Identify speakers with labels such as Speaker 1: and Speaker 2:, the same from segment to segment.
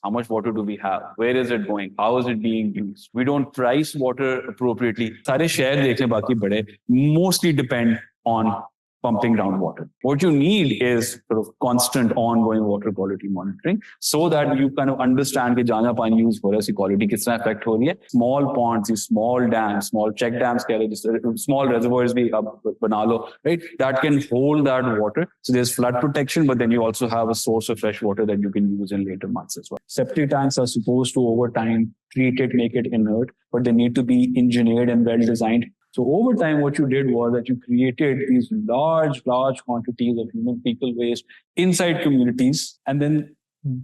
Speaker 1: How much water do we have? Where is it going? How is it being used? We don't price water appropriately. सारे शहर देख लें बाकी बड़े mostly depend on pumping groundwater. What you need is sort of constant ongoing water quality monitoring so that you kind of understand कि जहाँ पानी use हो रहा है उसकी quality कितना affect हो रही है. Small ponds, small dams, small check dams कह लो, small reservoirs भी आप बना लो, right? That can hold that water. So there's flood protection, but then you also have a source of fresh water that you can use in later months as well. Septic tanks are supposed to over time treat it, make it inert, but they need to be engineered and well designed. So over time, what you did was that you created these large quantities of human fecal waste inside communities. And then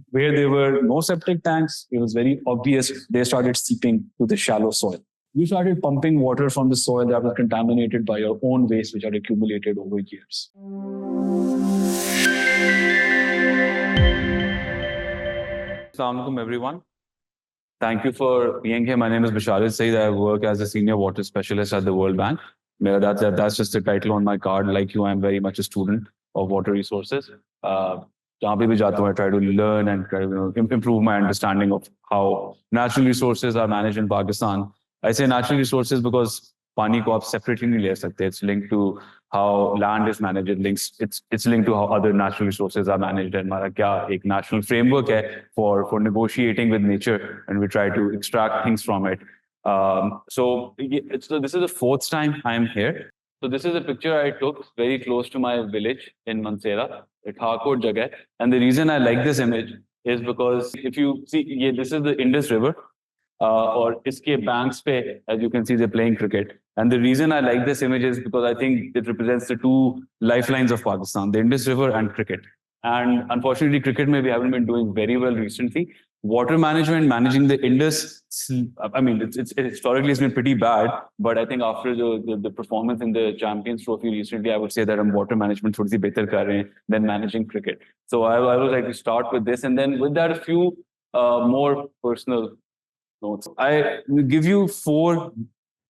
Speaker 1: where there were no septic tanks, it was very obvious they started seeping to the shallow soil. You started pumping water from the soil that was contaminated by your own waste, which had accumulated over years. Assalamu alaikum, everyone. Thank you for being here. My name is Basharat Saeed. I work as a senior water specialist at the World Bank. That's just the title on my card. Like you, I'm very much a student of water resources. I try to learn and try to improve my understanding of how natural resources are managed in Pakistan. I say natural resources because pani ko aap separately nahi le sakte. It's linked to how land is managed. It's linked to how other natural resources are managed. And हमारा क्या एक national framework है for negotiating with nature, and we try to extract things from it. So this is the fourth time I'm here. So this is a picture I took very close to my village in Mansehra, a Tharkot Jagah. And the reason I like this image is because if you see, this is the Indus River. Or iske banks pe, as you can see, they're playing cricket. And the reason I like this image is because I think it represents the two lifelines of Pakistan, the Indus River and cricket. And unfortunately, cricket we haven't been doing very well recently. Water management, managing the Indus, I mean, it's historically it's been pretty bad. But I think after the performance in the Champions Trophy recently, I would say that water management thodi si better kar rahe hain than managing cricket. So I would like to start with this, and then with that, a few more personal notes. I will give you 4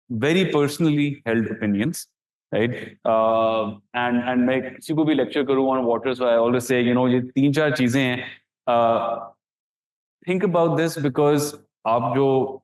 Speaker 1: very personally held opinions, right? And मैं किसी को भी lecture करूँ on water, so I always say, ये 3-4 चीजें हैं. Think about this, because आप जो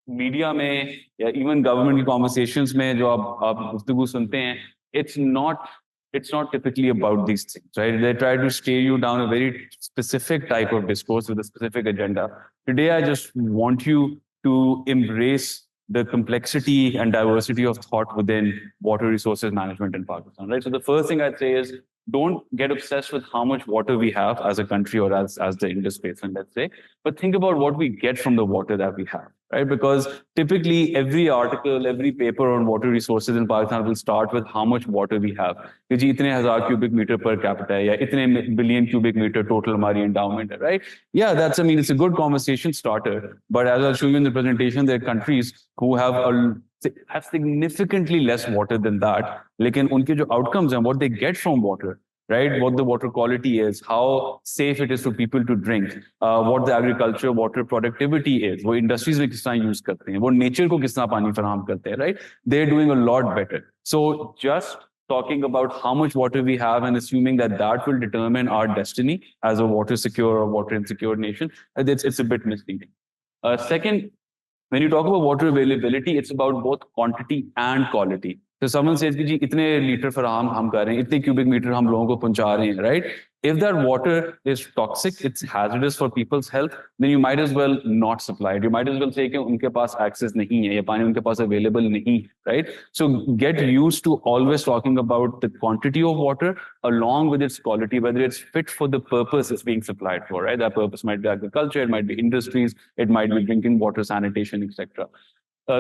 Speaker 1: media में या even government की conversations में जो आप गुफ्तगू सुनते हैं, it's not typically about these things, right? They try to steer you down a very specific type of discourse with a specific agenda. Today, I just want you to embrace the complexity and diversity of thought within water resources management in Pakistan, right? So the first thing I'd say is, don't get obsessed with how much water we have as a country or as the Indus basin, let's say, but think about what we get from the water that we have, right? Because typically every article, every paper on water resources in Pakistan will start with how much water we have. Because itne hazar cubic meter per capita hai, ya itne billion cubic meter total hamari endowment hai, right? Yeah, it's a good conversation starter. But as I'll show you in the presentation, there are countries who have significantly less water than that. Lekin unke jo outcomes and what they get from water, right? What the water quality is, how safe it is for people to drink, what the agriculture, water productivity is, wo industries mein kis tarah use karte hain, wo nature ko kis tarah pani farham karte hain, right? They're doing a lot better. So just talking about how much water we have and assuming that will determine our destiny as a water secure or water insecure nation, it's a bit misleading. Second, when you talk about water availability, it's about both quantity and quality. So someone says, "Ji, itne liter farham hum kar rahe hain, itne cubic meter hum logon ko pahuncha rahe hain," right? If that water is toxic, it's hazardous for people's health, then you might as well not supply it. You might as well say कि उनके पास access नहीं है, या पानी उनके पास available नहीं, right? So get used to always talking about the quantity of water along with its quality, whether it's fit for the purpose it's being supplied for, right? That purpose might be agriculture, it might be industries, it might be drinking water, sanitation, etc.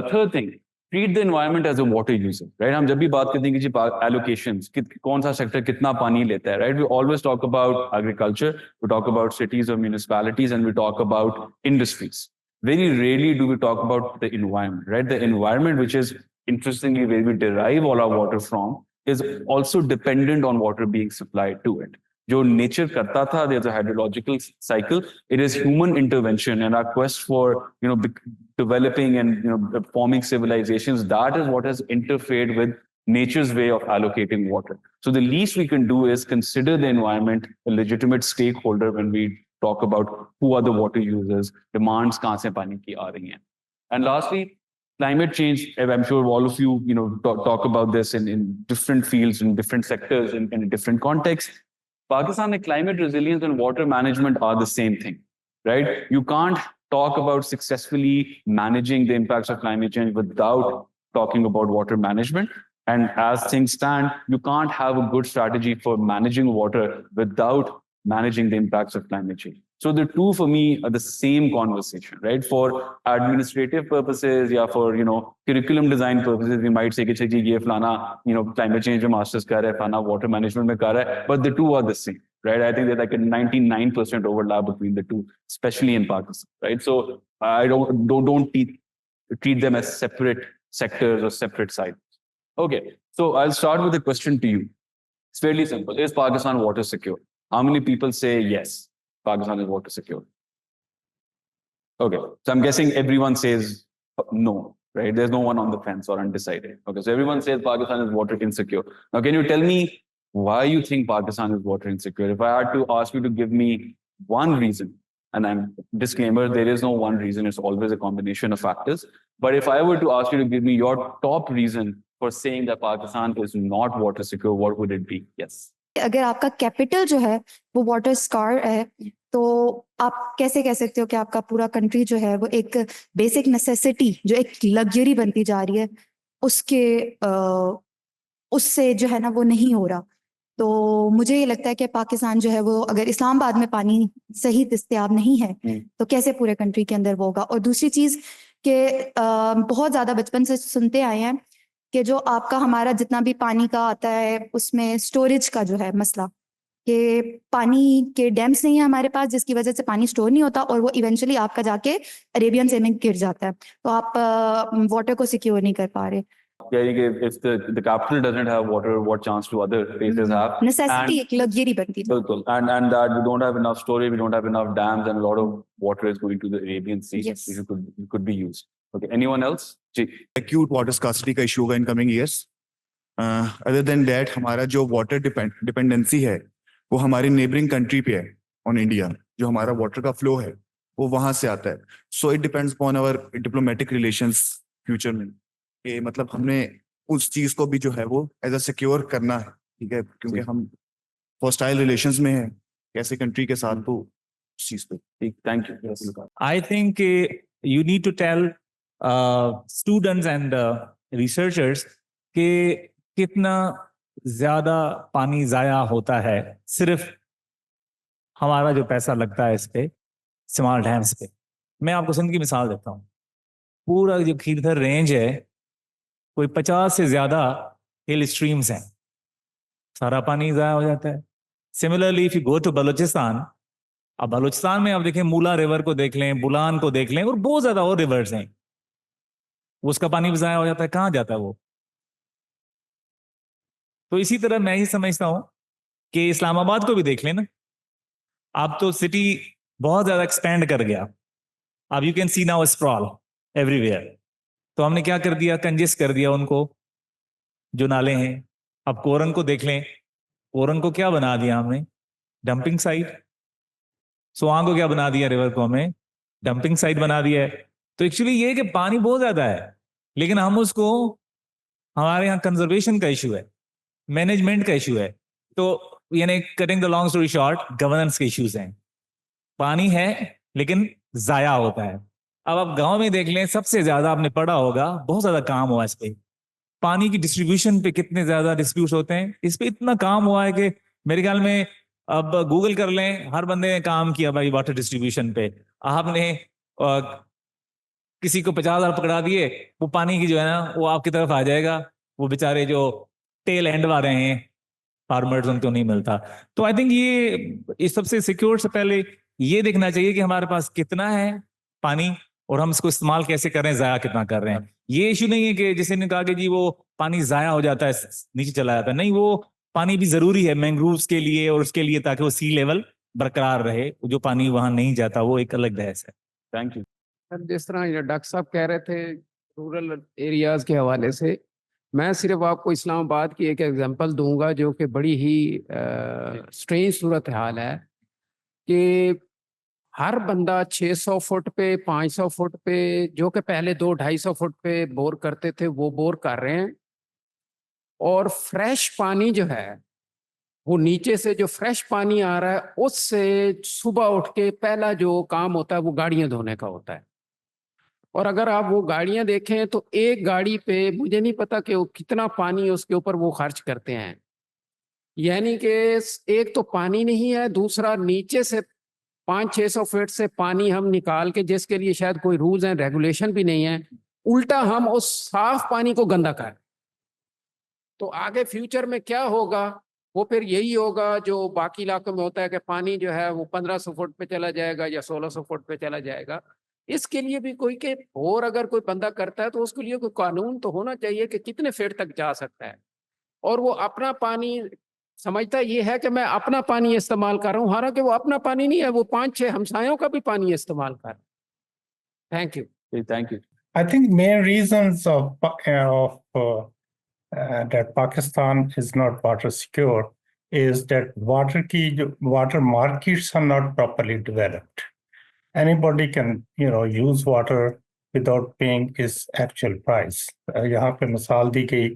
Speaker 1: Third thing, treat the environment as a water user, right? हम जब भी बात करते हैं कि allocations, कौन सा sector कितना पानी लेता है, right? We always talk about agriculture, we talk about cities or municipalities, and we talk about industries. Very rarely do we talk about the environment, right? The environment, which is interestingly where we derive all our water from, is also dependent on water being supplied to it. जो nature करता था, there's a hydrological cycle. It is human intervention and our quest for developing and forming civilizations. That is what has interfered with nature's way of allocating water. So the least we can do is consider the environment a legitimate stakeholder when we talk about who are the water users, demands कहाँ से पानी की आ रही हैं. And lastly, climate change. I'm sure all of you, talk about this in different fields, in different sectors, in different contexts. Pakistan and climate resilience and water management are the same thing, right? You can't talk about successfully managing the impacts of climate change without talking about water management. And as things stand, you can't have a good strategy for managing water without managing the impacts of climate change. So the two for me are the same conversation, right? For administrative purposes, yeah, for curriculum design purposes, we might say कि ये फलाना climate change में masters कर रहा है, फलाना water management में कर रहा है, but the two are the same, right? I think there's like a 99% overlap between the two, especially in Pakistan, right? So I don't treat them as separate sectors or separate sides. Okay, so I'll start with a question to you. It's fairly simple. Is Pakistan water secure? How many people say yes, Pakistan is water secure? Okay, so I'm guessing everyone says no, right? There's no one on the fence or undecided. Okay, so everyone says Pakistan is water insecure. Now, can you tell me why you think Pakistan is water insecure? If I had to ask you to give me one reason, and I'm disclaimer, there is no one reason, it's always a combination of factors. But if I were to ask you to give me your top reason for saying that Pakistan is not water secure, what would it be? Yes.
Speaker 2: अगर आपका capital जो है वो water scar है, तो आप कैसे कह सकते हो कि आपका पूरा कंट्री जो है वो एक बेसिक नेसेसिटी, जो एक लग्जरी बनती जा रही है, उससे जो है ना वो नहीं हो रहा. तो मुझे ये लगता है कि पाकिस्तान जो है वो, अगर इस्लामाबाद में पानी सही दस्तयाब नहीं है तो कैसे पूरे कंट्री के अंदर वो होगा. और दूसरी चीज कि बहुत ज्यादा बचपन से सुनते आए हैं कि जो आपका हमारा जितना भी पानी का आता है उसमें स्टोरेज का जो है मसला, कि पानी के डैम्स नहीं है हमारे पास, जिसकी वजह से पानी स्टोर नहीं होता और वो इवेंचुअली आपका जाके अरेबियन सी में गिर जाता है, तो आप वाटर को सिक्योर नहीं कर पा रहे.
Speaker 1: If the capital doesn't have water, what chance do other places have?
Speaker 2: Necessity एक luxury बनती है.
Speaker 1: बिल्कुल. And that we don't have enough storage, we don't have enough dams, and a lot of water is going to the Arabian Sea,
Speaker 2: Yes.
Speaker 1: which could be used. Okay. Anyone else?
Speaker 3: Acute water scarcity का issue होगा in coming years. Other than that, हमारा जो water dependency है, वो हमारी neighboring country पे है, on India. जो हमारा water का flow है, वो वहाँ से आता है. So it depends upon our diplomatic relations future में. कि मतलब हमने उस चीज को भी जो है वो एज अ सिक्योर करना है, ठीक है, क्योंकि हम हॉस्टाइल रिलेशंस में हैं कैसे कंट्री के साथ, तो उस चीज पे.
Speaker 1: Thank you.
Speaker 4: I think you need to tell students and researchers कि कितना ज्यादा पानी जाया होता है सिर्फ हमारा जो पैसा लगता है इस पे स्मॉल डैम्स पे. मैं आपको सिंध की मिसाल देता हूँ. पूरा जो खीरथर रेंज है, कोई 50 से ज्यादा हिल स्ट्रीम्स हैं, सारा पानी जाया हो जाता है. Similarly if you go to Balochistan, अब बलूचिस्तान में आप देखें मूला रिवर को देख लें, बुलान को देख लें, और बहुत ज्यादा और रिवर्स हैं, उसका पानी भी जाया हो जाता है. कहाँ जाता है वो? तो इसी तरह मैं ही समझता हूं कि इस्लामाबाद को भी देख लें ना, अब तो सिटी बहुत ज्यादा एक्सपेंड कर गया. अब you can see now sprawl everywhere. तो हमने क्या कर दिया? कंजेस्ट कर दिया उनको, जो नाले हैं. अब कोरन को देख लें, कोरन को क्या बना दिया हमने? Dumping site. सोआंग को क्या बना दिया? रिवर को हमें डंपिंग साइट बना दिया है. तो एक्चुअली ये कि पानी बहुत ज्यादा है, लेकिन हम उसको, हमारे यहाँ कंजर्वेशन का इशू है, मैनेजमेंट का इशू है. तो यानी cutting the long story short, governance के इश्यूज हैं. पानी है लेकिन जाया होता है. अब आप गांव में देख लें, सबसे ज्यादा आपने पढ़ा होगा, बहुत ज्यादा काम हुआ इस पे, पानी की डिस्ट्रीब्यूशन पे कितने ज्यादा डिस्प्यूट होते हैं. इस पे इतना काम हुआ है कि मेरे ख्याल में अब गूगल कर लें, हर बंदे ने काम किया भाई वाटर डिस्ट्रीब्यूशन पे. आपने किसी को 50,000 पकड़ा दिए, वो पानी की जो है ना वो आपकी तरफ आ जाएगा. वो बेचारे जो टेल एंड वाले हैं फार्मर्स, उनको नहीं मिलता. तो आई थिंक ये इस सबसे सिक्योर से पहले ये देखना चाहिए कि हमारे पास कितना है पानी और हम इसको इस्तेमाल कैसे कर रहे हैं, जाया कितना कर रहे हैं. ये इशू नहीं है कि जैसे ने कहा कि जी वो पानी जाया हो जाता है, नीचे चला जाता है. नहीं, वो पानी भी जरूरी है मैंग्रोव्स के लिए और उसके लिए, ताकि वो सी लेवल बरकरार रहे. जो पानी वहां नहीं जाता वो एक अलग बहस है.
Speaker 1: Thank you.
Speaker 5: सर, जिस तरह डॉक्टर साहब कह रहे थे रूरल एरियाज के हवाले से, मैं सिर्फ आपको इस्लामाबाद की एक एग्जांपल दूंगा जो कि बड़ी ही स्ट्रेंज सूरत हाल है. कि हर बंदा 600 फुट पे, 500 फुट पे, जो कि पहले 200-250 फुट पे बोर करते थे, वो बोर कर रहे हैं। और फ्रेश पानी जो है, वो नीचे से जो फ्रेश पानी आ रहा है, उससे सुबह उठ के पहला जो काम होता है वो गाड़ियां धोने का होता है। और अगर आप वो गाड़ियां देखें तो एक गाड़ी पे मुझे नहीं पता कि वो कितना पानी उसके ऊपर वो खर्च करते हैं। यानी कि एक तो पानी नहीं है, दूसरा नीचे से 500-600 फीट से पानी हम निकाल के, जिसके लिए शायद कोई रूल्स एंड रेगुलेशन भी नहीं है, उल्टा हम उस साफ पानी को गंदा कर। तो आगे फ्यूचर में क्या होगा, वो फिर यही होगा जो बाकी इलाकों में होता है कि पानी जो है वो 1500 फुट पे चला जाएगा या 1600 फुट पे चला जाएगा। इसके लिए भी कोई के और अगर कोई बंदा करता है तो उसके लिए कोई कानून तो होना चाहिए कि कितने फीट तक जा सकता है। और वो अपना पानी समझता ये है कि मैं अपना पानी इस्तेमाल कर रहा हूँ, हालांकि वो अपना पानी नहीं है, वो 5-6 हमसायों का भी पानी इस्तेमाल कर। Thank you.
Speaker 1: Thank you.
Speaker 6: I think main reasons that Pakistan is not water secure is that water markets are not properly developed. Anybody can, use water without paying its actual price. यहाँ पे मिसाल दी गई,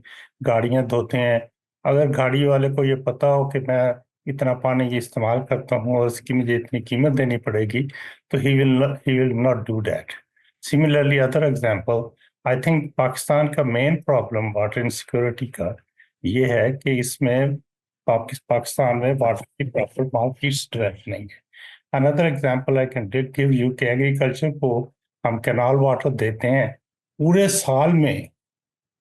Speaker 6: गाड़ियां धोते हैं, अगर गाड़ी वाले को ये पता हो कि मैं इतना पानी ये इस्तेमाल करता हूँ और इसकी मुझे इतनी कीमत देनी पड़ेगी, तो he will not do that. Similarly, other example, I think Pakistan का मेन प्रॉब्लम वाटर इनसिक्योरिटी का ये है कि इसमें पाकिस्तान में वाटर की प्रॉपर मार्केट्स डेवलप नहीं है। Another example I can give you कि एग्रीकल्चर को हम कैनाल वाटर देते हैं, पूरे साल में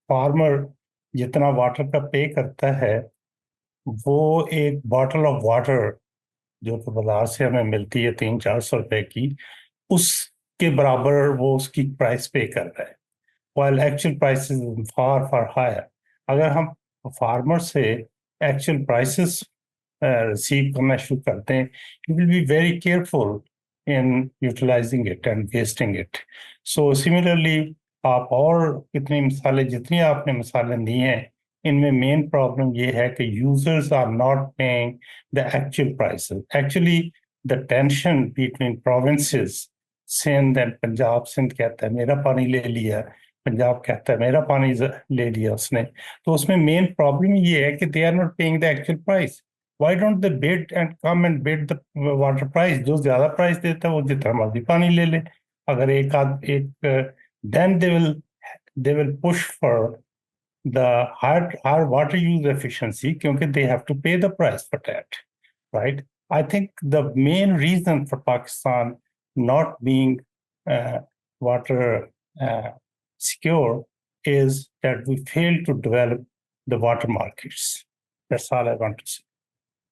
Speaker 6: फार्मर जितना वाटर का पे करता है, वो एक बॉटल ऑफ वाटर जो कि बाजार से हमें मिलती है 300-400 रुपए की, उसके बराबर वो उसकी प्राइस पे कर रहा है, while actual prices far higher. अगर हम फार्मर से एक्चुअल प्राइसेस रिसीव करना शुरू करते हैं, you will be very careful in utilizing it and wasting it. So similarly, आप और कितनी मिसालें, जितनी आपने मिसालें दी हैं, इनमें मेन प्रॉब्लम ये है कि users are not paying the actual prices. Actually the tension between provinces, Sindh and Punjab, Sindh कहता है मेरा पानी ले लिया, पंजाब कहता है मेरा पानी ले लिया उसने, तो उसमें मेन प्रॉब्लम ये है कि they are not paying the actual price. Why don't they bid and come and bid the water price? जो ज्यादा प्राइस देता है वो जितना मर्जी पानी ले ले. अगर then they will push for the higher water use efficiency क्योंकि they have to pay the price for that, right? I think the main reason for Pakistan not being water secure is that we fail to develop the water markets. That's all I want to say.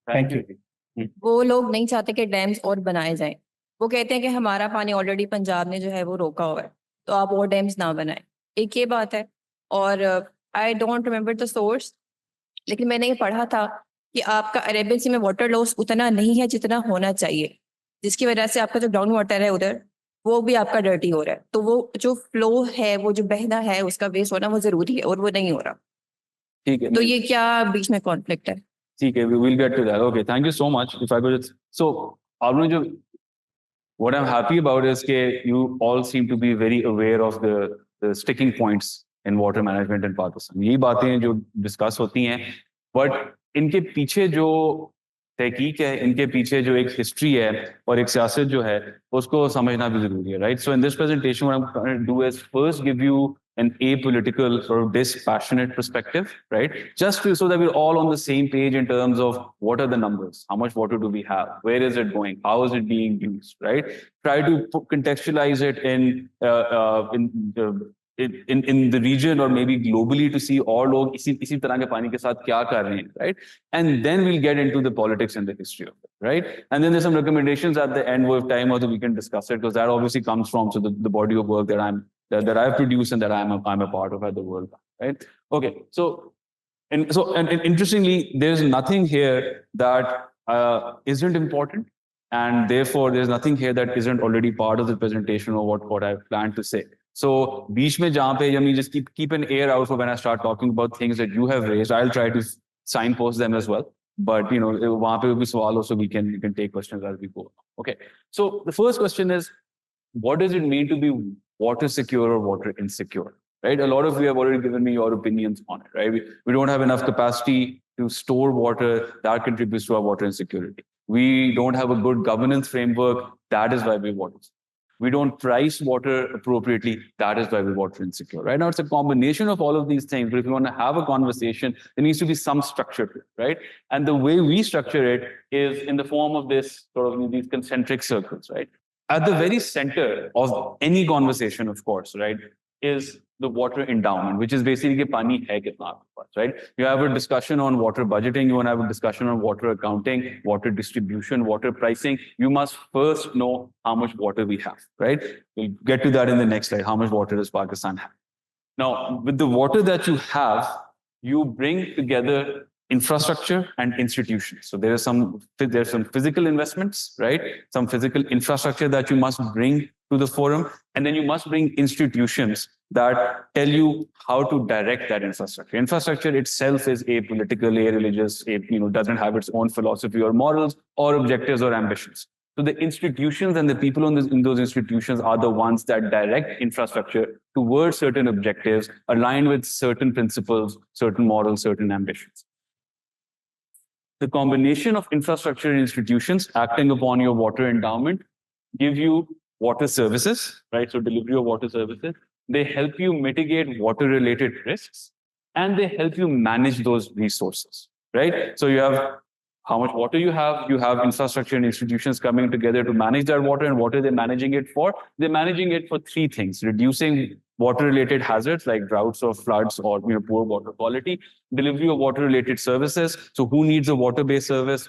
Speaker 6: Thank you.
Speaker 7: वो लोग नहीं चाहते कि dams और बनाए जाएं। वो कहते हैं कि हमारा पानी ऑलरेडी पंजाब ने जो है वो रोका हुआ है, तो आप और डैम्स ना बनाएं। एक ये बात है। और I don't remember the source, लेकिन मैंने ये पढ़ा था कि आपका अरेबियन सी में वाटर लॉस उतना नहीं है जितना होना चाहिए, जिसकी वजह से आपका जो ग्राउंड वाटर है उधर वो भी आपका डर्टी हो रहा है। तो वो जो फ्लो है, वो जो बहना है, उसका वेस्ट होना वो जरूरी है और वो नहीं हो रहा।
Speaker 1: ठीक है,
Speaker 7: तो ये क्या बीच में कॉन्फ्लिक्ट है?
Speaker 1: ठीक है, we will get to that. Okay, thank you so much. If I could just, so Arun, what I'm happy about is that you all seem to be very aware of the sticking points in water management in Pakistan. यही बातें जो discuss होती हैं, but इनके पीछे जो तहकीक है, इनके पीछे जो एक हिस्ट्री है और एक सियासत जो है, उसको समझना भी जरूरी है, right? So in this presentation, what I'm going to do is first give you an apolitical sort of dispassionate perspective, right? Just so that we're all on the same page in terms of what are the numbers, how much water do we have, where is it going, how is it being used, right? Try to contextualize it in the region or maybe globally to see all log इसी तरह के पानी के साथ क्या कर रहे हैं, right? And then we'll get into the politics and the history of it, right? And then there's some recommendations at the end with time, also we can discuss it, because that obviously comes from the body of work that I've produced and that I'm a part of at the World Bank, right? Okay, so interestingly, there's nothing here that isn't important, and therefore there's nothing here that isn't already part of the presentation or what I planned to say. So, बीच में जहाँ पे, I mean, just keep an ear out for when I start talking about things that you have raised. I'll try to signpost them as well. but वहाँ पे भी सवाल also we can take questions as we go. Okay, so the first question is, what does it mean to be water secure or water insecure? Right, a lot of you have already given me your opinions on it. Right, we don't have enough capacity to store water. That contributes to our water insecurity. We don't have a good governance framework. That is why we're water. We don't price water appropriately. That is why we're water insecure. Right now, it's a combination of all of these things. But if you want to have a conversation, there needs to be some structure to it, right? And the way we structure it is in the form of this sort of these concentric circles, right? At the very center of any conversation, of course, right, is the water endowment, which is basically pani hai kitna aapke paas, right? You have a discussion on water budgeting, you want to have a discussion on water accounting, water distribution, water pricing. You must first know how much water we have, right? We'll get to that in the next slide. How much water does Pakistan have? Now, with the water that you have, you bring together infrastructure and institutions. So there's some physical investments, right? Some physical infrastructure that you must bring to the forum, and then you must bring institutions that tell you how to direct that infrastructure. Infrastructure itself is apolitical, religious, doesn't have its own philosophy or morals or objectives or ambitions. So the institutions and the people in those institutions are the ones that direct infrastructure towards certain objectives, aligned with certain principles, certain morals, certain ambitions. The combination of infrastructure and institutions acting upon your water endowment give you water services, right? So delivery of water services. They help you mitigate water-related risks, and they help you manage those resources, right? So you have how much water you have infrastructure and institutions coming together to manage that water. And what are they managing it for? They're managing it for three things: reducing water-related hazards like droughts or floods or poor water quality, delivery of water-related services. So who needs a water-based service?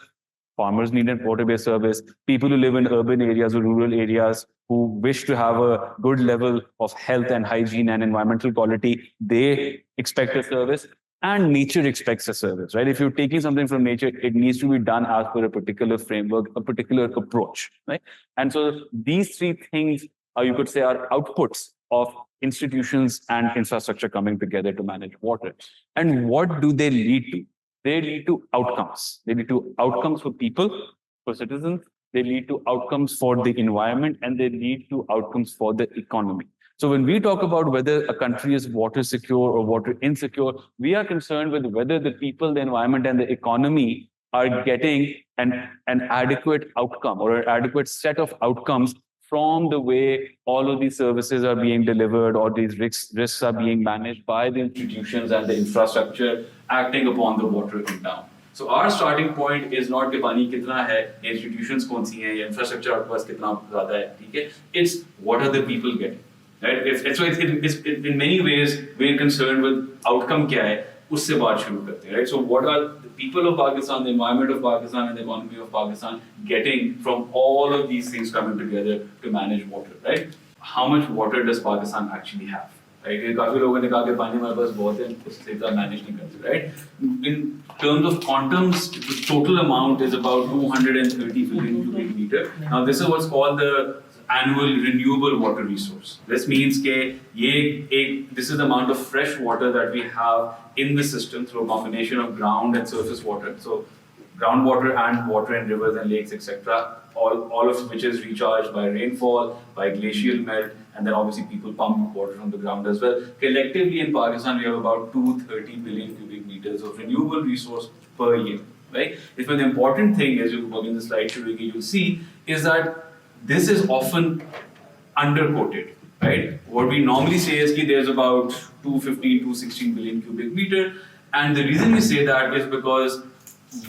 Speaker 1: Farmers need a water-based service. People who live in urban areas or rural areas who wish to have a good level of health and hygiene and environmental quality, they expect a service. And nature expects a service, right? If you're taking something from nature, it needs to be done as per a particular framework, a particular approach, right? And so these three things, you could say, are outputs of institutions and infrastructure coming together to manage water. And what do they lead to? They lead to outcomes. They lead to outcomes for people, for citizens. They lead to outcomes for the environment, and they lead to outcomes for the economy. So when we talk about whether a country is water secure or water insecure, we are concerned with whether the people, the environment, and the economy are getting an adequate outcome or an adequate set of outcomes from the way all of these services are being delivered or these risks are being managed by the institutions and the infrastructure acting upon the water endowment. So our starting point is not कि पानी कितना है, institutions कौन सी हैं, infrastructure आपके पास कितना ज़्यादा है, ठीक है? It's what are the people getting, right? It's in many ways we're concerned with outcome क्या है, उससे बात शुरू करते हैं, right? So what are the people of Pakistan, the environment of Pakistan, and the economy of Pakistan getting from all of these things coming together to manage water, right? How much water does Pakistan actually have? Right? काफी लोगों ने कहा कि पानी हमारे पास बहुत है, उससे इतना मैनेज नहीं करते, right? In terms of quantums, the total amount is about 230 billion cubic meter. Now this is what's called the annual renewable water resource. This means that this is the amount of fresh water that we have in the system through a combination of ground and surface water. So groundwater and water in rivers and lakes, etc. All of which is recharged by rainfall, by glacial melt, and then obviously people pump water from the ground as well. Collectively in Pakistan, we have about 230 billion cubic meters of renewable resource per year, right? If the important thing is, you look in the slide, you'll see, is that this is often underquoted, right? What we normally say is that there's about 215, 216 billion cubic meter. And the reason we say that is because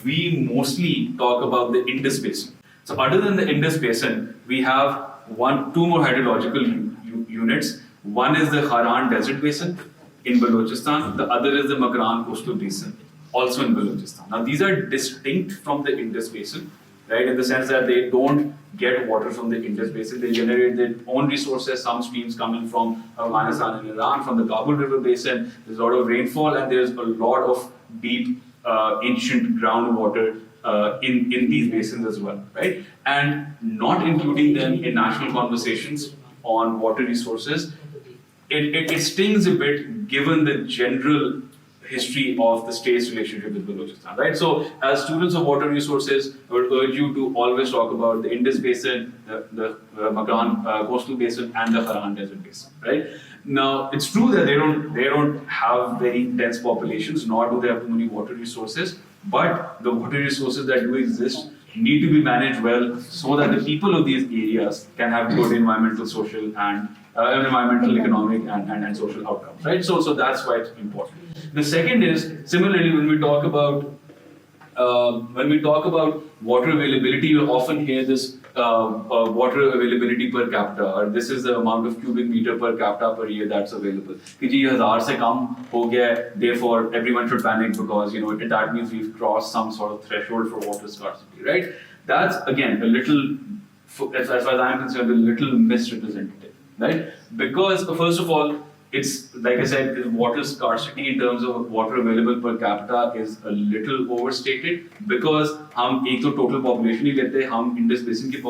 Speaker 1: we mostly talk about the Indus Basin. So other than the Indus Basin, we have two more hydrological units. One is the Haran Desert Basin in Balochistan. The other is the Makran Coastal Basin, also in Balochistan. Now these are distinct from the Indus Basin, right? In the sense that they don't get water from the Indus Basin. They generate their own resources. Some streams coming from Afghanistan and Iran, from the Kabul River Basin. There's a lot of rainfall, and there's a lot of deep, ancient groundwater in these basins as well, right? And not including them in national conversations on water resources, it stings a bit given the general history of the state's relationship with Balochistan, right? So, as students of water resources, I would urge you to always talk about the Indus Basin, the Magran coastal basin, and the Haran Desert Basin, right? Now, it's true that they don't have very dense populations, nor do they have too many water resources, but the water resources that do exist need to be managed well so that the people of these areas can have good environmental, social, and environmental, economic, and social outcomes, right? So that's why it's important. The second is, similarly, when we talk about water availability, you'll often hear this water availability per capita, or this is the amount of cubic meter per capita per year that's available. कि जी 1000 से कम हो गया है, therefore everyone should panic because that means we've crossed some sort of threshold for water scarcity, right? That's again a little, as far as I'm concerned, a little misrepresentative, right? Because first of all, it's like I said, water scarcity in terms of water available per capita is a little overstated because हम एक तो total population ही लेते हैं, हम Indus Basin की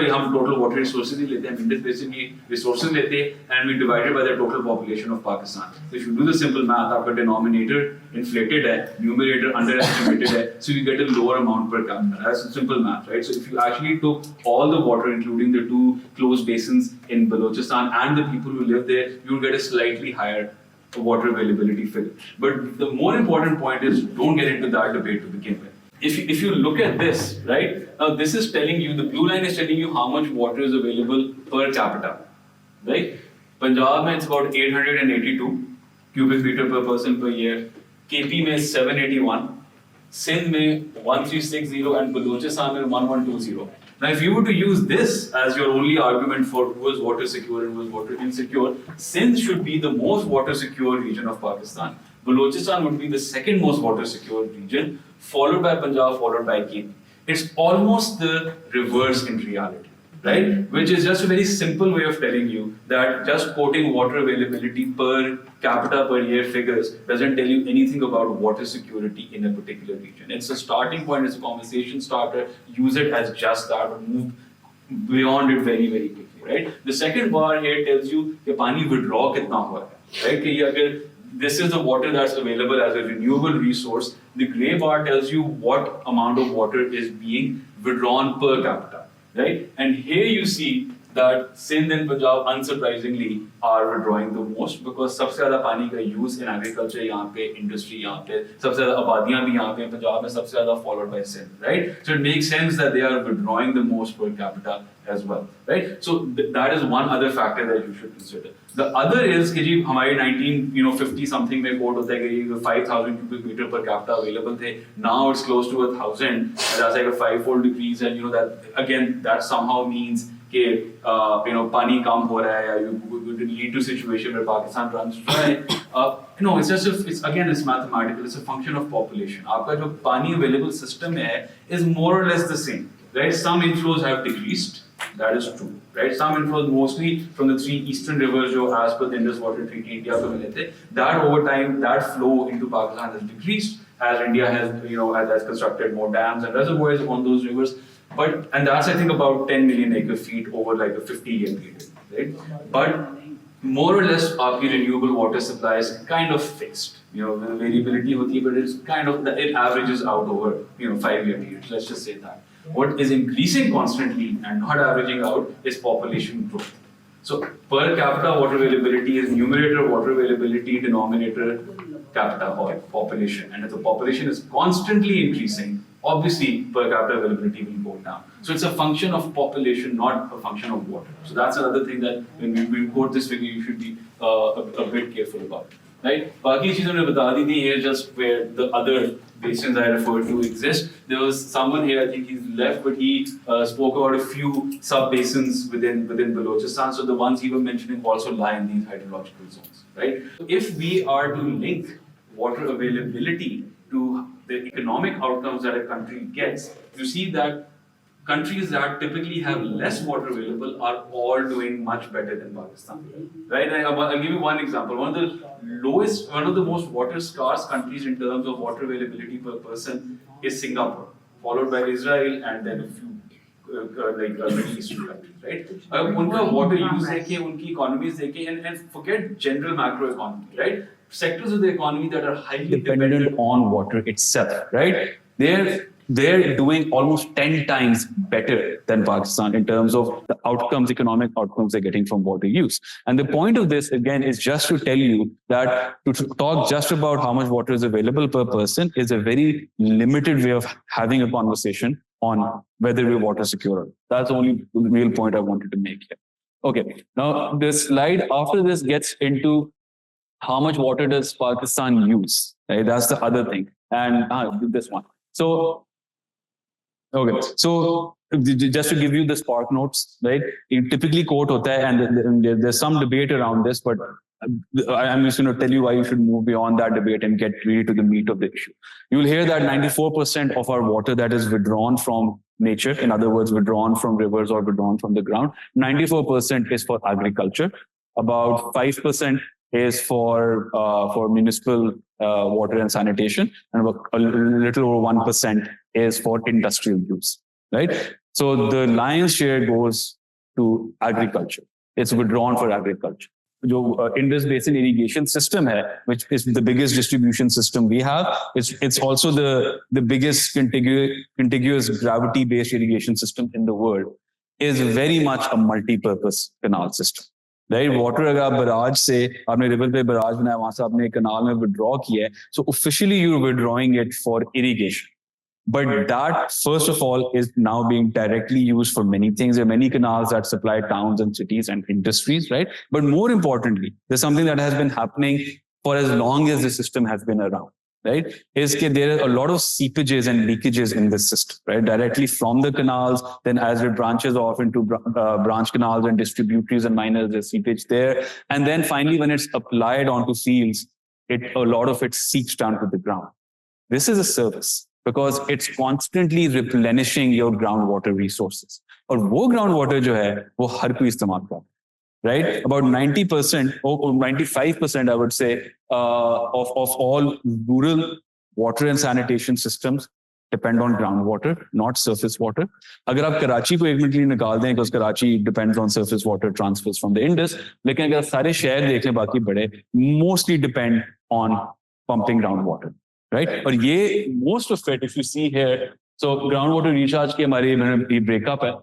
Speaker 1: हम total water resources ही लेते हैं, हम Indus Basin की resources लेते हैं, and we divide it by the total population of Pakistan. So if you do the simple math, आपका denominator inflated है, numerator underestimated है, so you get a lower amount per capita. That's simple math, right? So if you actually took all the water, including the two closed basins in Balochistan and the people who live there, you'll get a slightly higher water availability figure. But the more important point is, don't get into that debate to begin with. If you look at this, right, now this is telling you, the blue line is telling you how much water is available per capita, right? Punjab mein it's about 882 cubic meter per person per year. KP mein is 781. Sindh mein 1360 and Balochistan mein 1120. Now, if you were to use this as your only argument for who is water secure and who is water insecure, Sindh should be the most water secure region of Pakistan. Balochistan would be the second most water secure region, followed by Punjab, followed by KP. It's almost the reverse in reality, right? Which is just a very simple way of telling you that just quoting water availability per capita per year figures doesn't tell you anything about water security in a particular region. It's a starting point, it's a conversation starter. Use it as just that, but move beyond it very, very quickly, right? The second bar here tells you कि पानी withdraw कितना हुआ है, right? कि अगर this is the water that's available as a renewable resource. The grey bar tells you what amount of water is being withdrawn per capita, right? And here you see that Sindh and Punjab, unsurprisingly, are withdrawing the most because सबसे ज़्यादा पानी का use in agriculture यहाँ पे, industry यहाँ पे, सबसे ज़्यादा आबादियाँ भी यहाँ पे, Punjab में सबसे ज़्यादा followed by Sindh, right? So it makes sense that they are withdrawing the most per capita as well, right? So that is one other factor that you should consider. The other is कि जी हमारे 1950 something में quote होता है कि 5,000 cubic meter per capita available थे. Now it's close to 1,000, and that's like a 5-fold decrease, and that again that somehow means कि पानी कम हो रहा है, you would lead to a situation where Pakistan runs dry. No, it's mathematical. It's a function of population. आपका जो पानी available system है is more or less the same, right? Some inflows have decreased. That is true, right? Some inflows mostly from the 3 eastern rivers, जो as per the Indus Water Treaty India को मिले थे. That over time, that flow into Pakistan has decreased as India has constructed more dams and reservoirs on those rivers. And that's I think about 10 million acre feet over like a 50-year period, right? But more or less, our renewable water supply is kind of fixed. The variability होती है, but it's kind of it averages out over 5-year periods. Let's just say that. What is increasing constantly and not averaging out is population growth. So per capita water availability is numerator water availability, denominator capita or population. And if the population is constantly increasing, obviously per capita availability will go down. So it's a function of population, not a function of water. So that's another thing that when we quote this figure, you should be a bit careful about. Right? बाकी चीजों ने बता दी थी here just where the other basins I referred to exist. There was someone here, I think he's left, but he spoke about a few sub-basins within Balochistan. So the ones he was mentioning also lie in these hydrological zones, right? If we are to link water availability to the economic outcomes that a country gets, you see that countries that typically have less water available are all doing much better than Pakistan, right? I'll give you one example. One of the most water scarce countries in terms of water availability per person is Singapore, followed by Israel and then a few Middle Eastern countries, right? उनका water use देखे, उनकी economies देखे, and forget general macroeconomy, right? sectors of the economy that are highly dependent on water itself, right? They're doing almost 10 times better than Pakistan in terms of the outcomes, economic outcomes they're getting from water use. And the point of this, again, is just to tell you that to talk just about how much water is available per person is a very limited way of having a conversation on whether we're water secure or not. That's the only real point I wanted to make here. Okay, now this slide after this gets into how much water does Pakistan use, right? That's the other thing. And this one. So, okay, so just to give you the spark notes, right? It typically quote hota hai, and there's some debate around this, but I'm just going to tell you why you should move beyond that debate and get really to the meat of the issue. You'll hear that 94% of our water that is withdrawn from nature, in other words, withdrawn from rivers or withdrawn from the ground, 94% is for agriculture. About 5% is for municipal water and sanitation, and about a little over 1% is for industrial use, right? So the lion's share goes to agriculture. It's withdrawn for agriculture. जो Indus Basin irrigation system hai, which is the biggest distribution system we have, it's also the biggest contiguous gravity-based irrigation system in the world, is very much a multi-purpose canal system. Right, water अगर आप barrage से आपने river पे barrage बनाया वहां से आपने canal में withdraw किया है, so officially you're withdrawing it for irrigation. But that, first of all, is now being directly used for many things. There are many canals that supply towns and cities and industries, right? But more importantly, there's something that has been happening for as long as the system has been around, right? Is that there are a lot of seepages and leakages in this system, right? Directly from the canals, then as it branches off into branch canals and distributaries and miners, there's seepage there. And then finally, when it's applied onto fields, a lot of it seeps down to the ground. This is a service, because it's constantly replenishing your groundwater resources. और वो groundwater जो है, वो हर कोई इस्तेमाल करता है, right? About 90% or 95%, I would say, of all rural water and sanitation systems depend on groundwater, not surface water. अगर आप कराची को एक मिनट के लिए निकाल दें, because Karachi depends on surface water transfers from the Indus, लेकिन अगर सारे शहर देख लें बाकी बड़े, mostly depend on pumping groundwater. Right? Or ye, most of it, if you see here, so groundwater recharge के हमारे breakup है.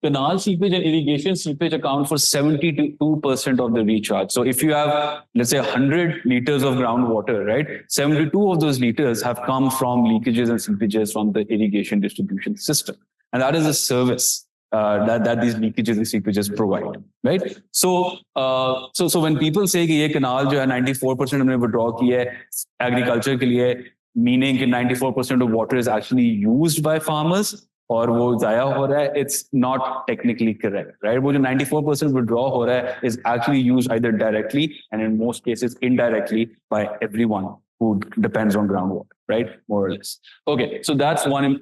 Speaker 1: Canal seepage and irrigation seepage account for 72% of the recharge. So if you have, let's say, 100 liters of groundwater, right? 72 of those liters have come from leakages and seepages from the irrigation distribution system. And that is a service that these leakages and seepages provide, right? So when people say कि ये canal जो है 94% हमने withdraw किया है agriculture के लिए, meaning कि 94% of water is actually used by farmers और वो ज़ाया हो रहा है, it's not technically correct, right? वो जो 94% withdraw हो रहा है is actually used either directly and in most cases indirectly by everyone who depends on groundwater, right? More or less. Okay, so that's one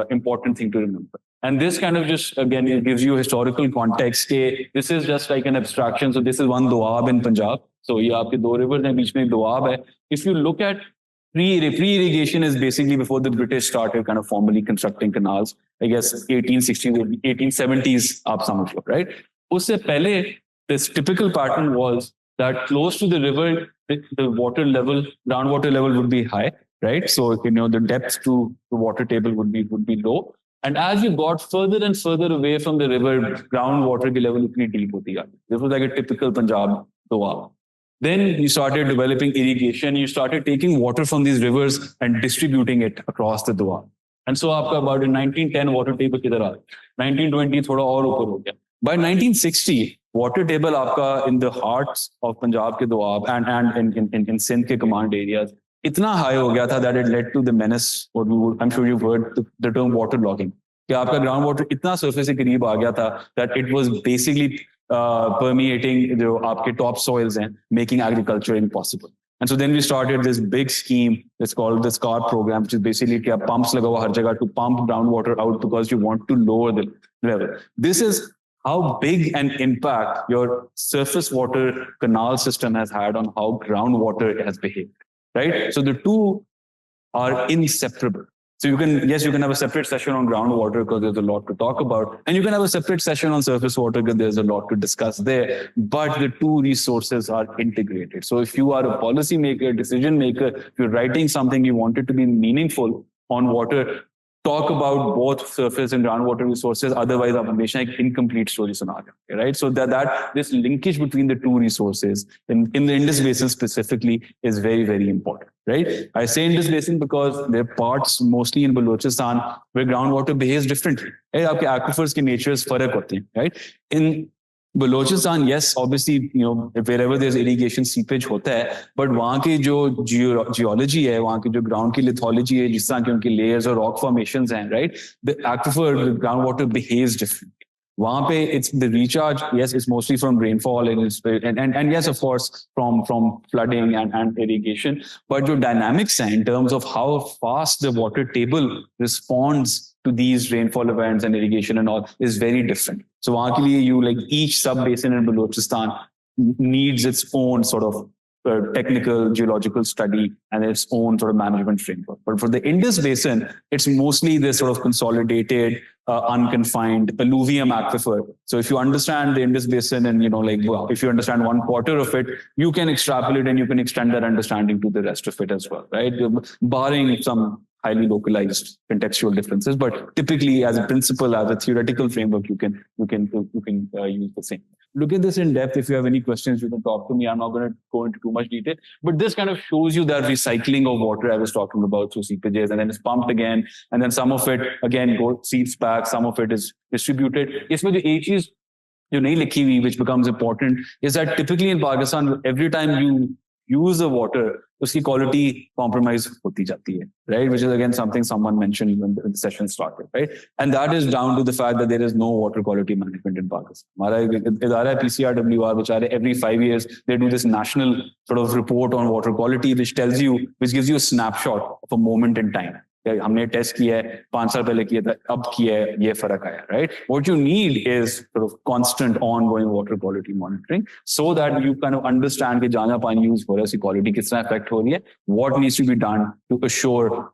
Speaker 1: important thing to remember. And this kind of just, again, it gives you historical context. This is just like an abstraction. So this is one doab in Punjab. So ये आपके दो rivers हैं, बीच में एक doab है. If you look at pre-irrigation is basically before the British started kind of formally constructing canals. I guess 1860s, 1870s, आप समझ लो, right? उससे पहले, this typical pattern was that close to the river, the water level, groundwater level would be high, right? So the depth to the water table would be low. And as you got further and further away from the river, groundwater ki level itni deep hoti gayi. This was like a typical Punjab doab. Then you started developing irrigation. You started taking water from these rivers and distributing it across the doab. And so aapka about in 1910 water table kidhar aa 1920 thoda aur upar ho gaya. By 1960, water table aapka in the hearts of Punjab ke doab and in Sindh ke command areas इतना high हो गया था that it led to the menace, what I'm sure you've heard the term water logging. कि आपका groundwater इतना surface से करीब आ गया था that it was basically permeating जो आपके top soils हैं, making agriculture impossible. And so then we started this big scheme. It's called the SCAR program, which is basically कि आप pumps लगा हुआ हर जगह to pump groundwater out because you want to lower the level. This is how big an impact your surface water canal system has had on how groundwater has behaved. Right? So the two are inseparable. So you can have a separate session on groundwater because there's a lot to talk about. And you can have a separate session on surface water because there's a lot to discuss there. But the two resources are integrated. So if you are a policy maker, decision maker, if you're writing something you want it to be meaningful on water, talk about both surface and groundwater resources. Otherwise, आप हमेशा एक incomplete story सुना देंगे, right? So that this linkage between the two resources in the Indus Basin specifically is very, very important, right? I say Indus Basin because there are parts, mostly in Balochistan, where groundwater behaves differently. Right? आपके aquifers के natures फर्क होते हैं, right? In Balochistan, yes, obviously, wherever there's irrigation, seepage होता है, but वहाँ की जो geology है, वहाँ की जो ground की lithology है, जिस तरह की उनकी layers और rock formations हैं, right? The aquifer, the groundwater behaves differently. वहाँ पे it's the recharge, yes, it's mostly from rainfall and yes, of course, from flooding and irrigation. But the dynamics in terms of how fast the water table responds to these rainfall events and irrigation and all is very different. So वहाँ के लिए each sub-basin in Balochistan needs its own sort of technical geological study and its own sort of management framework. But for the Indus Basin, it's mostly this sort of consolidated, unconfined alluvium aquifer. So if you understand the Indus Basin and, if you understand 1/4 of it, you can extrapolate and you can extend that understanding to the rest of it as well, right? Barring some highly localized contextual differences, but typically as a principle, as a theoretical framework, you can use the same. Look at this in depth. If you have any questions, you can talk to me. I'm not going to go into too much detail, but this kind of shows you that recycling of water I was talking about through seepages, and then it's pumped again, and then some of it again seeps back, some of it is distributed. इसमें जो एक चीज जो नहीं लिखी हुई, which becomes important, is that typically in Pakistan, every time you use the water, उसकी quality compromise होती जाती है, right? Which is again something someone mentioned when the session started, right? And that is down to the fact that there is no water quality management in Pakistan. हमारा इदारा है PCRWR, which are every 5 years they do this national sort of report on water quality, which gives you a snapshot of a moment in time. हमने test किया है 5 साल पहले किया था, अब किया है, ये फर्क आया, right? What you need is sort of constant ongoing water quality monitoring so that you kind of understand कि जहाँ पानी यूज हो रहा है उसकी quality किस तरह affect हो रही है, what needs to be done to assure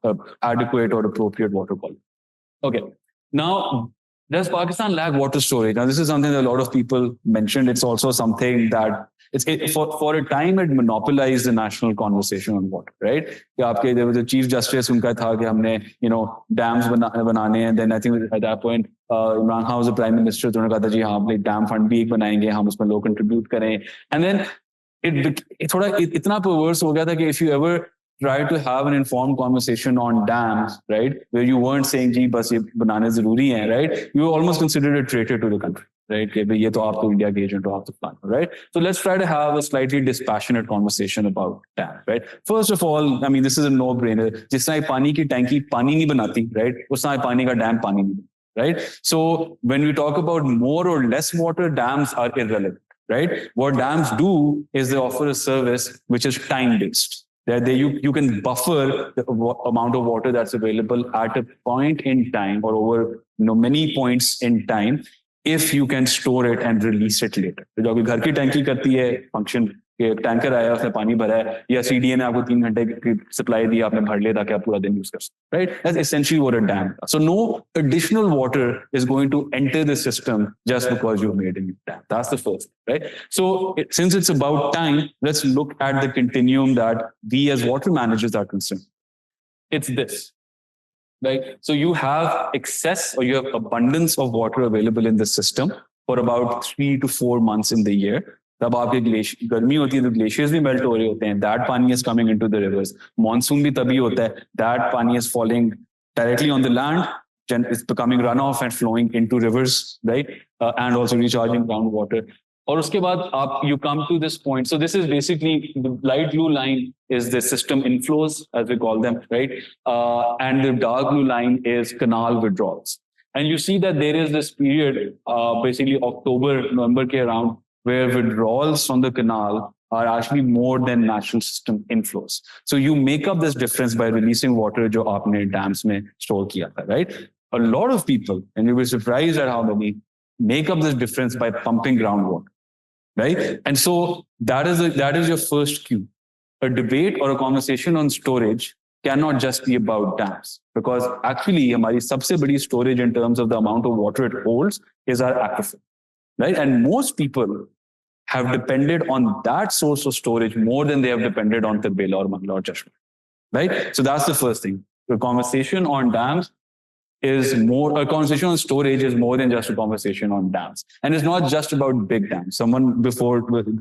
Speaker 1: adequate or appropriate water quality. Okay, now does Pakistan lack water storage? Now this is something that a lot of people mentioned. It's also something that for a time it monopolized the national conversation on water, right? There was the Chief Justice unka tha कि हमने dams बनाने हैं, then I think at that point Imran Khan was the Prime Minister, तो उन्होंने कहा था जी हाँ हम dam fund भी एक बनाएंगे, हम उसमें लोग contribute करें, and then it थोड़ा इतना perverse हो गया था कि if you ever try to have an informed conversation on dams, right, where you weren't saying जी बस ये बनाने जरूरी हैं, right, you were almost considered a traitor to the country, right? ये तो आप तो India के agent हो, आप तो plan, right? So let's try to have a slightly dispassionate conversation about dams, right? First of all, I mean, this is a no-brainer. जिस तरह पानी की टैंकी पानी नहीं बनाती, right? उस तरह पानी का डैम पानी नहीं बनाता, right? So when we talk about more or less water, dams are irrelevant, right? What dams do is they offer a service which is time-based. That you can buffer the amount of water that's available at a point in time or over many points in time if you can store it and release it later. तो जो घर की टैंकी करती है function कि tanker आया उसने पानी भरा है या CDA ने आपको 3 घंटे की सप्लाई दी, आपने भर लिया ताकि आप पूरा दिन यूज कर सकते, right? That's essentially what a dam does. So no additional water is going to enter the system just because you've made a new dam. That's the first, right? So since it's about time, let's look at the continuum that we as water managers are concerned. It's this, right? So you have excess or you have abundance of water available in the system for about 3 to 4 months in the year. तब आपके गर्मी होती है तो glaciers भी melt हो रहे होते हैं, that pani is coming into the rivers. Monsoon भी तभी होता है, that pani is falling directly on the land, it's becoming run off and flowing into rivers, right, and also recharging ground water. और उसके बाद आप you come to this point. So this is basically the light blue line is the system inflows, as we call them, right? And the dark blue line is canal withdrawals. And you see that there is this period, basically October, November ke around, where withdrawals from the canal are actually more than natural system inflows. So you make up this difference by releasing water jo aapne dams mein store kiya tha, right? A lot of people, and you will be surprised at how many, make up this difference by pumping groundwater, right? And so that is your first cue. A debate or a conversation on storage cannot just be about dams, because actually हमारी सबसे बड़ी storage in terms of the amount of water it holds is our aquifer, right? And most people have depended on that source of storage more than they have depended on Tirbela or Mangla or Chashma, right? So that's the first thing. The conversation on dams is more, a conversation on storage is more than just a conversation on dams. And it's not just about big dams. Someone before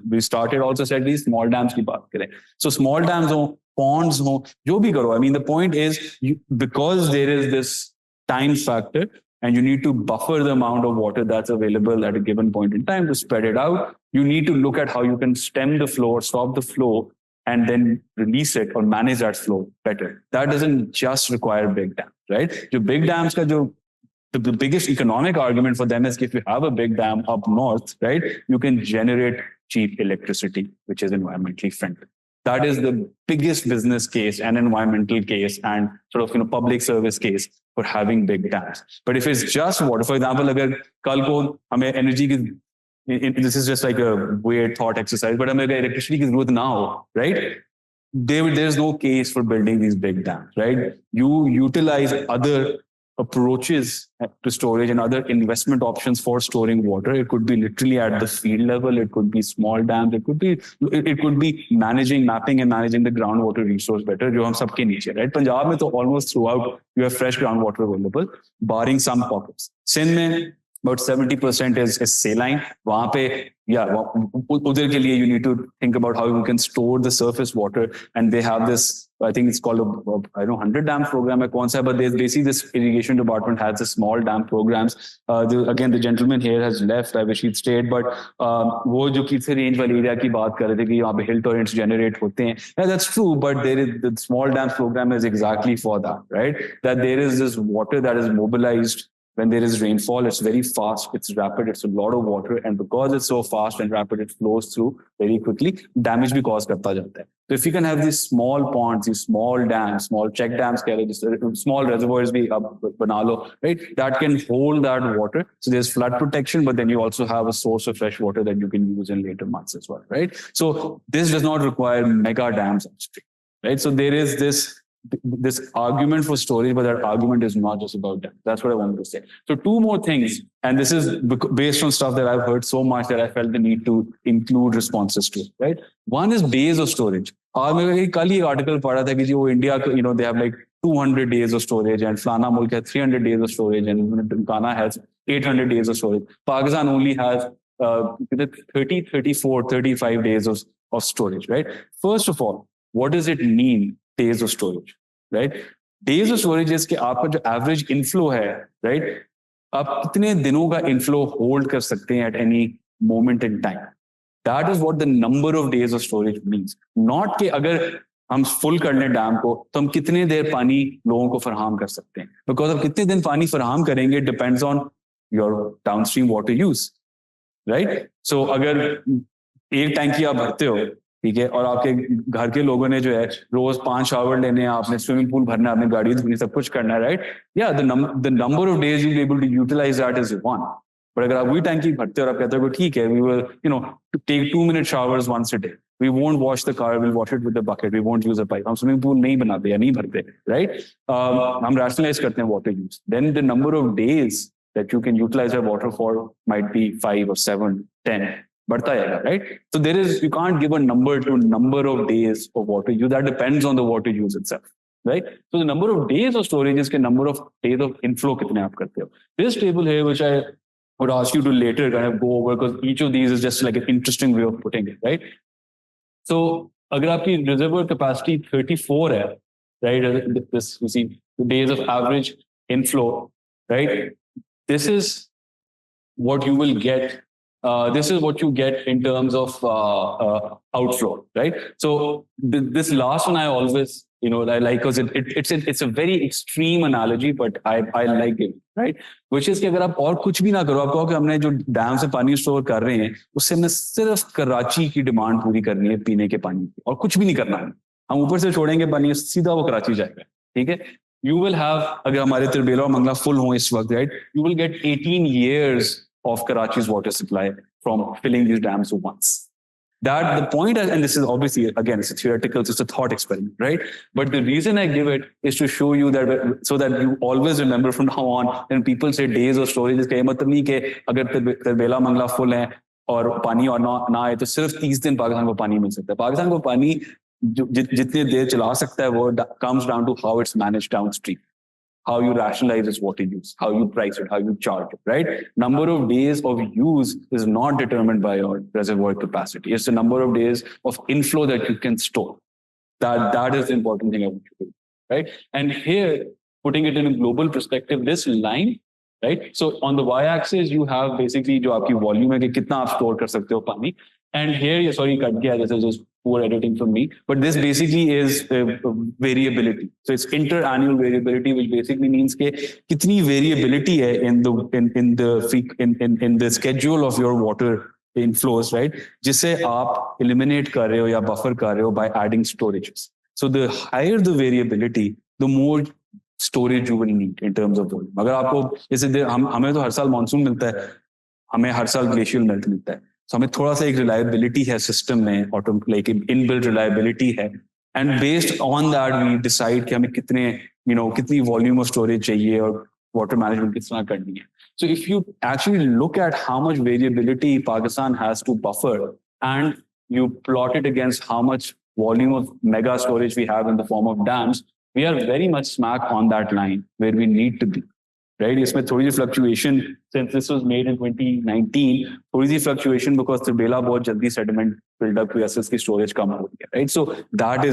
Speaker 1: we started also said these small dams ki baat kare. So small dams ho, ponds ho, jo bhi karo. I mean, the point is, because there is this time factor and you need to buffer the amount of water that's available at a given point in time to spread it out, you need to look at how you can stem the flow or stop the flow and then release it or manage that flow better. That doesn't just require big dams, right? The big dams, the biggest economic argument for them is if you have a big dam up north, right, you can generate cheap electricity, which is environmentally friendly. That is the biggest business case and environmental case and sort of public service case for having big dams. But if it's just water, for example, agar kal ko hame energy ki, this is just like a weird thought exercise, but hame electricity ki zarurat na ho, right? There's no case for building these big dams, right? You utilize other approaches to storage and other investment options for storing water. It could be literally at the field level. It could be small dams. It could be managing, mapping and managing the groundwater resource better, jo hum sabke niche hai, right? Punjab mein to almost throughout you have fresh groundwater available, barring some pockets. Sindh mein about 70% is saline. Wahan pe, yeah, udhar ke liye you need to think about how you can store the surface water, and they have this, I think it's called I don't know 100 dam program hai kaun sa, but there's basically this irrigation department has the small dam programs. Again, the gentleman here has left. I wish he'd stayed, but wo jo kitse range wali area ki baat kar rahe the ki yahan pe hill torrents generate hote hain. Yeah, that's true, but there is the small dams program is exactly for that, right? That there is this water that is mobilized when there is rainfall. It's very fast, it's rapid, it's a lot of water, and because it's so fast and rapid, it flows through very quickly, damage bhi cause karta jata hai. So if you can have these small ponds, these small dams, small check dams, small reservoirs bhi bana lo, right? That can hold that water. So there's flood protection, but then you also have a source of fresh water that you can use in later months as well, right? So this does not require mega dams upstream, right? So there is this argument for storage, but that argument is not just about that. That's what I wanted to say. So two more things, and this is based on stuff that I've heard so much that I felt the need to include responses to, right? One is days of storage. I kal hi article padha tha ki jo India, they have like 200 days of storage, and Flana Mulk has 300 days of storage, and Ghana has 800 days of storage. Pakistan only has 30, 34, 35 days of storage, right? First of all, what does it mean, days of storage, right? Days of storage is कि आपका जो average inflow है, right? आप कितने दिनों का inflow hold कर सकते हैं at any moment in time. That is what the number of days of storage means. Not कि अगर हम full कर लें डैम को तो हम कितने देर पानी लोगों को फराहम कर सकते हैं. Because आप कितने दिन पानी फराहम करेंगे depends on your downstream water use, right? So अगर एक टैंकी आप भरते हो, ठीक है, और आपके घर के लोगों ने जो है रोज 5 शावर लेने हैं, आपने स्विमिंग पूल भरना है, आपने गाड़ी धोनी, सब कुछ करना है, राइट? या the number of days you will be able to utilise that is 1. But अगर आप वही टैंकी भरते हो और आप कहते हो ठीक है, we will take 2 minute showers once a day, we won't wash the car, we'll wash it with the bucket, we won't use a pipe, हम स्विमिंग पूल नहीं बनाते या नहीं भरते, राइट? हम रैशनलाइज करते हैं water use. Then the number of days that you can utilize your water for might be 5 or 7, 10. बढ़ता जाएगा, right? So there is, you can't give a number to number of days of water use. That depends on the water use itself, right? So the number of days of storage is the number of days of inflow कितने आप करते हो. This table here, which I would ask you to later kind of go over, because each of these is just like an interesting way of putting it, right? So अगर आपकी reservoir capacity 34 है, right? This you see the days of average inflow, right? This is what you will get. This is what you get in terms of outflow, right? So this last one I always, I like, because it's a very extreme analogy, but I like it, right? Which is कि अगर आप और कुछ भी ना करो, आप कहो कि हमने जो डैम से पानी स्टोर कर रहे हैं उससे हमने सिर्फ कराची की डिमांड पूरी करनी है पीने के पानी की, और कुछ भी नहीं करना है. हम ऊपर से छोड़ेंगे पानी, सीधा वो कराची जाएगा, ठीक है? You will have, अगर हमारे तिरबेला और मंगला full हो इस वक्त, right? You will get 18 years of Karachi's water supply from filling these dams once. That the point, and this is obviously, again, it's a theoretical, it's a thought experiment, right? But the reason I give it is to show you that, so that you always remember from now on, when people say days of storage, इसका ये मतलब नहीं कि अगर Tarbela Mangla full है और पानी और ना आए तो सिर्फ 30 दिन पाकिस्तान को पानी मिल सकता है. पाकिस्तान को पानी जितनी देर चला सकता है वो comes down to how it's managed downstream. How you rationalize its water use, how you price it, how you charge it, right? Number of days of use is not determined by your reservoir capacity. It's the number of days of inflow that you can store. That is the important thing I want to do, right? And here, putting it in a global perspective, this line, right? So on the y-axis, you have basically जो आपकी volume है कि कितना आप store कर सकते हो पानी. And here, sorry, cut गया, this is just poor editing from me, but this basically is variability. So it's interannual variability, which basically means कि कितनी variability है in the schedule of your water inflows, right? जिसे आप eliminate कर रहे हो या buffer कर रहे हो by adding storages. So the higher the variability, the more storage you will need in terms of volume. अगर आपको जैसे हमें तो हर साल मानसून मिलता है, हमें हर साल ग्लेशियल मेल्ट मिलता है. So हमें थोड़ा सा एक रिलायबिलिटी है सिस्टम में, like इनबिल्ट रिलायबिलिटी है, and based on that we decide कि हमें कितनी वॉल्यूम ऑफ स्टोरेज चाहिए और वाटर मैनेजमेंट किस तरह करनी है. So if you actually look at how much variability Pakistan has to buffer and you plot it against how much volume of mega storage we have in the form of dams, we are very much smack on that line where we need to be. Right? इसमें थोड़ी सी fluctuation, since this was made in 2019, थोड़ी सी fluctuation because Tarbela बहुत जल्दी sediment build up हुई, की storage कम हो गया, right? So that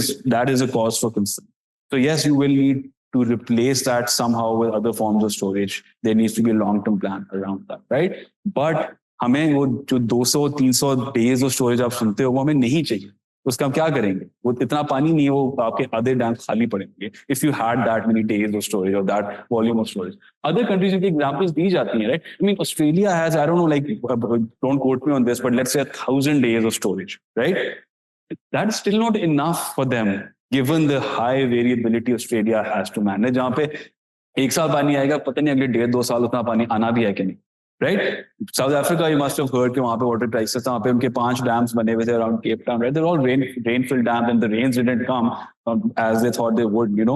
Speaker 1: is a cause for concern. So yes, you will need to replace that somehow with other forms of storage. There needs to be a long-term plan around that, right? But हमें वो जो 200-300 days of storage आप सुनते हो वो हमें नहीं चाहिए. उसका हम क्या करेंगे? वो इतना पानी नहीं है, वो आपके आधे डैम खाली पड़ेंगे if you had that many days of storage or that volume of storage. Other countries की examples दी जाती हैं, right? I mean, Australia has, I don't know, like, don't quote me on this, but let's say 1,000 days of storage, right? That is still not enough for them, given the high variability Australia has to manage. जहाँ पे एक साल पानी आएगा, पता नहीं अगले 1.5-2 साल उतना पानी आना भी है कि नहीं. Right? South Africa, you must have heard कि वहाँ पे water crisis था, वहाँ पे उनके 5 dams बने हुए थे around Cape Town, right? They're all rain-filled dams, and the rains didn't come as they thought they would, and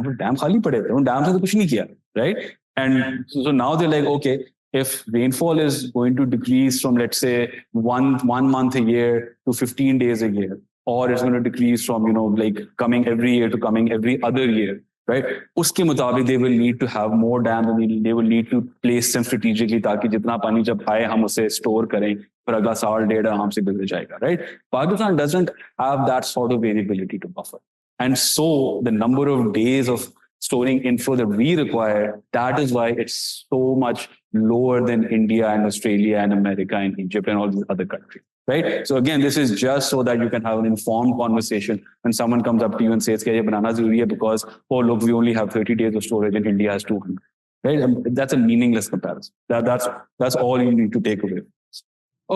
Speaker 1: वो dam खाली पड़े थे, उन dams ने तो कुछ नहीं किया, right? And so now they're like, okay, if rainfall is going to decrease from, let's say, one month a year to 15 days a year, or it's going to decrease from, like coming every year to coming every other year, right? उसके मुताबिक they will need to have more dams, and they will need to place them strategically ताकि जितना पानी जब आए हम उसे store करें फिर अगला साल 1.5 आराम से गुजर जाएगा, right? Pakistan doesn't have that sort of variability to buffer, and so the number of days of storing inflow that we require, that is why it's so much lower than India and Australia and America and Egypt and all these other countries. Right? So again, this is just so that you can have an informed conversation when someone comes up to you and says, "Ye banana zaruri hai because, oh look, we only have 30 days of storage and India has 200." Right? That's a meaningless comparison. That's all you need to take away.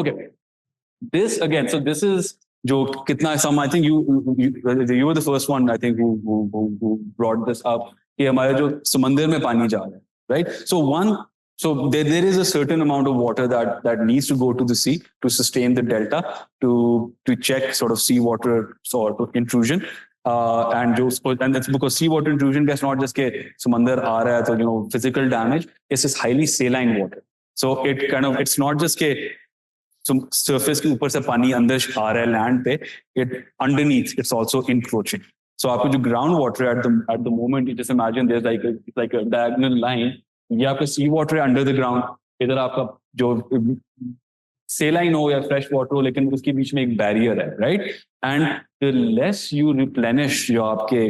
Speaker 1: Okay. This again, so this is jo kitna some. I think you were the first one, I think, who brought this up. कि हमारे जो समंदर में पानी जा रहा है, right? So there is a certain amount of water that needs to go to the sea to sustain the delta, to check sort of seawater sort of intrusion, and that's because seawater intrusion is not just के समंदर आ रहा है तो physical damage. It's just highly saline water. So it's not just के surface के ऊपर से पानी अंदर आ रहा है land पे, underneath it's also encroaching. So आपको जो groundwater at the moment, you just imagine there's like a diagonal line. ये आपका सी वाटर अंडर द ग्राउंड, इधर आपका जो सेलाइन हो या फ्रेश वाटर हो, लेकिन उसके बीच में एक बैरियर है, right? And the less you replenish जो आपके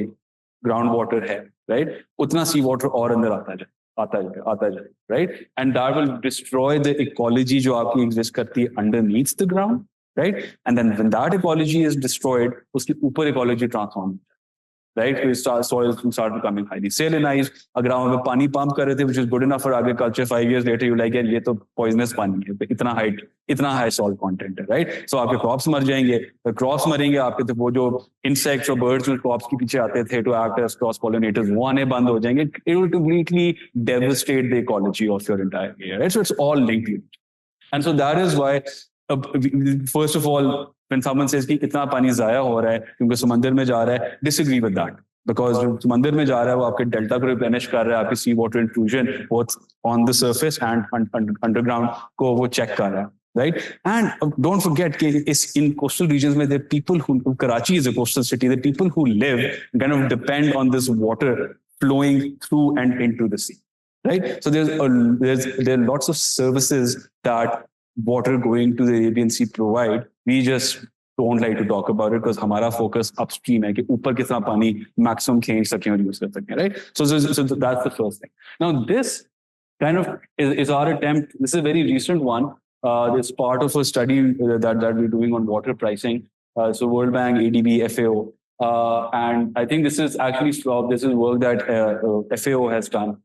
Speaker 1: ग्राउंड वाटर है, राइट, उतना सी वाटर और अंदर आता जाए, right? And that will destroy the ecology जो आपकी एग्जिस्ट करती है underneath the ground, right? And then when that ecology is destroyed, उसके ऊपर ecology transform, right? Soils will start becoming highly salinized. अगर हम पानी पंप कर रहे थे, which is good enough for agriculture, 5 years later, you like, ये तो poisonous पानी है, इतना high salt content है, right? So आपके crops मर जाएंगे, crops मरेंगे, आपके तो वो जो insects और birds जो crops के पीछे आते थे to act as cross pollinators, वो आने बंद हो जाएंगे. It will completely devastate the ecology of your entire area, right? So it's all linked. And so that is why, first of all, when someone says कि इतना पानी ज़ाया हो रहा है क्योंकि समंदर में जा रहा है, disagree with that. Because जो समंदर में जा रहा है वो आपके डेल्टा को रिप्लेनिश कर रहा है, आपकी sea water intrusion both on the surface and underground को वो चेक कर रहा है, right? And don't forget कि in coastal regions में there are people who, Karachi is a coastal city, the people who live kind of depend on this water flowing through and into the sea, right? So there are lots of services that water going to the Arabian Sea provide. We just don't like to talk about it because हमारा focus upstream है कि ऊपर कितना पानी maximum change सकें और use कर सकें, right? So that's the first thing. Now this kind of is our attempt. This is a very recent one. It's part of a study that we're doing on water pricing. So World Bank, ADB, FAO, and I think this is actually work that FAO has done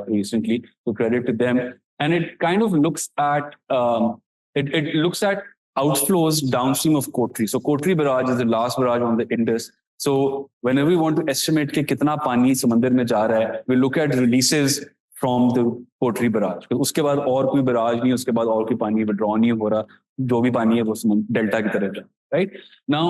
Speaker 1: recently. So credit to them. And it kind of looks at it looks at outflows downstream of Kotri. So Kotri barrage is the last barrage on the Indus. So whenever we want to estimate कि कितना पानी समंदर में जा रहा है, we look at releases from the Kotri barrage. उसके बाद और कोई barrage नहीं, उसके बाद और कोई पानी withdraw नहीं हो रहा, जो भी पानी है वो डेल्टा की तरफ जा, right? Now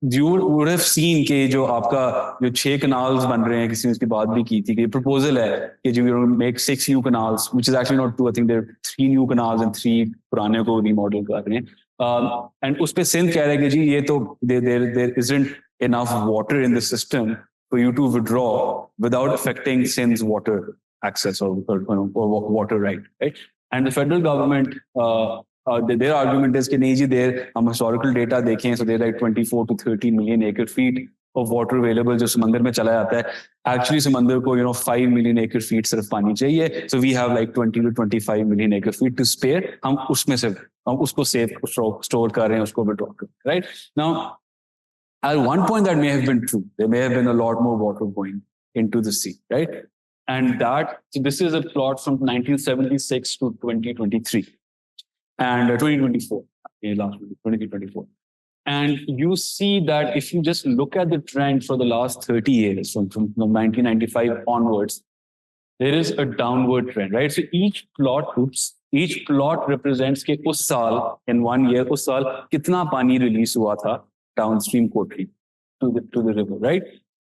Speaker 1: you would have seen कि जो आपका जो 6 canals बन रहे हैं, किसी ने उसकी बात भी की थी कि proposal है कि जो we make 6 new canals, which is actually not true. I think there are 3 new canals and 3 पुराने को remodel कर रहे हैं. And उस पे सिंध कह रहे हैं कि जी ये तो there isn't enough water in the system for you to withdraw without affecting Sindh's water access or water right. And the federal government, their argument is कि नहीं जी, there हम historical data देखें, so there like 24 to 30 million acre feet of water available जो समंदर में चला जाता है. Actually समंदर को 5 million acre feet सिर्फ पानी चाहिए. So we have like 20 to 25 million acre feet to spare. हम उसमें से हम उसको save store कर रहे हैं, उसको withdraw कर रहे हैं, right? Now at one point that may have been true. There may have been a lot more water going into the sea, right? And so this is a plot from 1976 to 2023 and 2024, 2024. And you see that if you just look at the trend for the last 30 years, from 1995 onwards, there is a downward trend, right? So each plot represents कि उस साल, in 1 year, उस साल कितना पानी release हुआ था downstream Kotri to the river, right?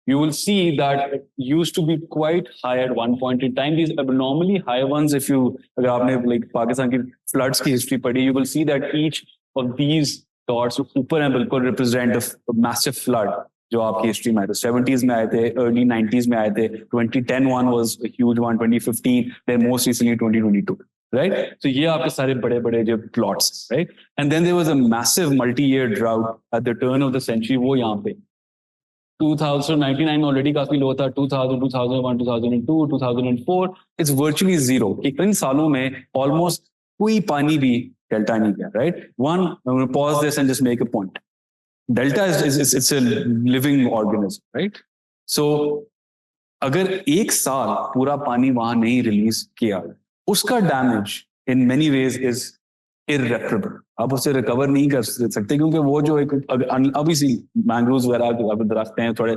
Speaker 1: You will see that it used to be quite high at one point in time. These abnormally high ones, if you, अगर आपने like Pakistan की floods की history पढ़ी, you will see that each of these dots ऊपर हैं बिल्कुल represent a massive flood जो आपकी history में आए थे. 70s में आए थे, early 90s में आए थे, 2010 one was a huge one, 2015, then most recently 2022. Right? So ये आपके सारे बड़े-बड़े जो plots, right? And then there was a massive multi-year drought at the turn of the century, वो यहाँ पे. 2099 already काफी low था, 2000, 2001, 2002, 2004, it's virtually zero. इन सालों में almost कोई पानी भी delta नहीं गया, right? One, I'm going to pause this and just make a point. Delta it's a living organism, right? So अगर एक साल पूरा पानी वहाँ नहीं release किया, उसका damage in many ways is irreparable. आप उसे रिकवर नहीं कर सकते क्योंकि वो जो एक अभी सी मैंग्रोव्स वगैरह दरख्त हैं थोड़े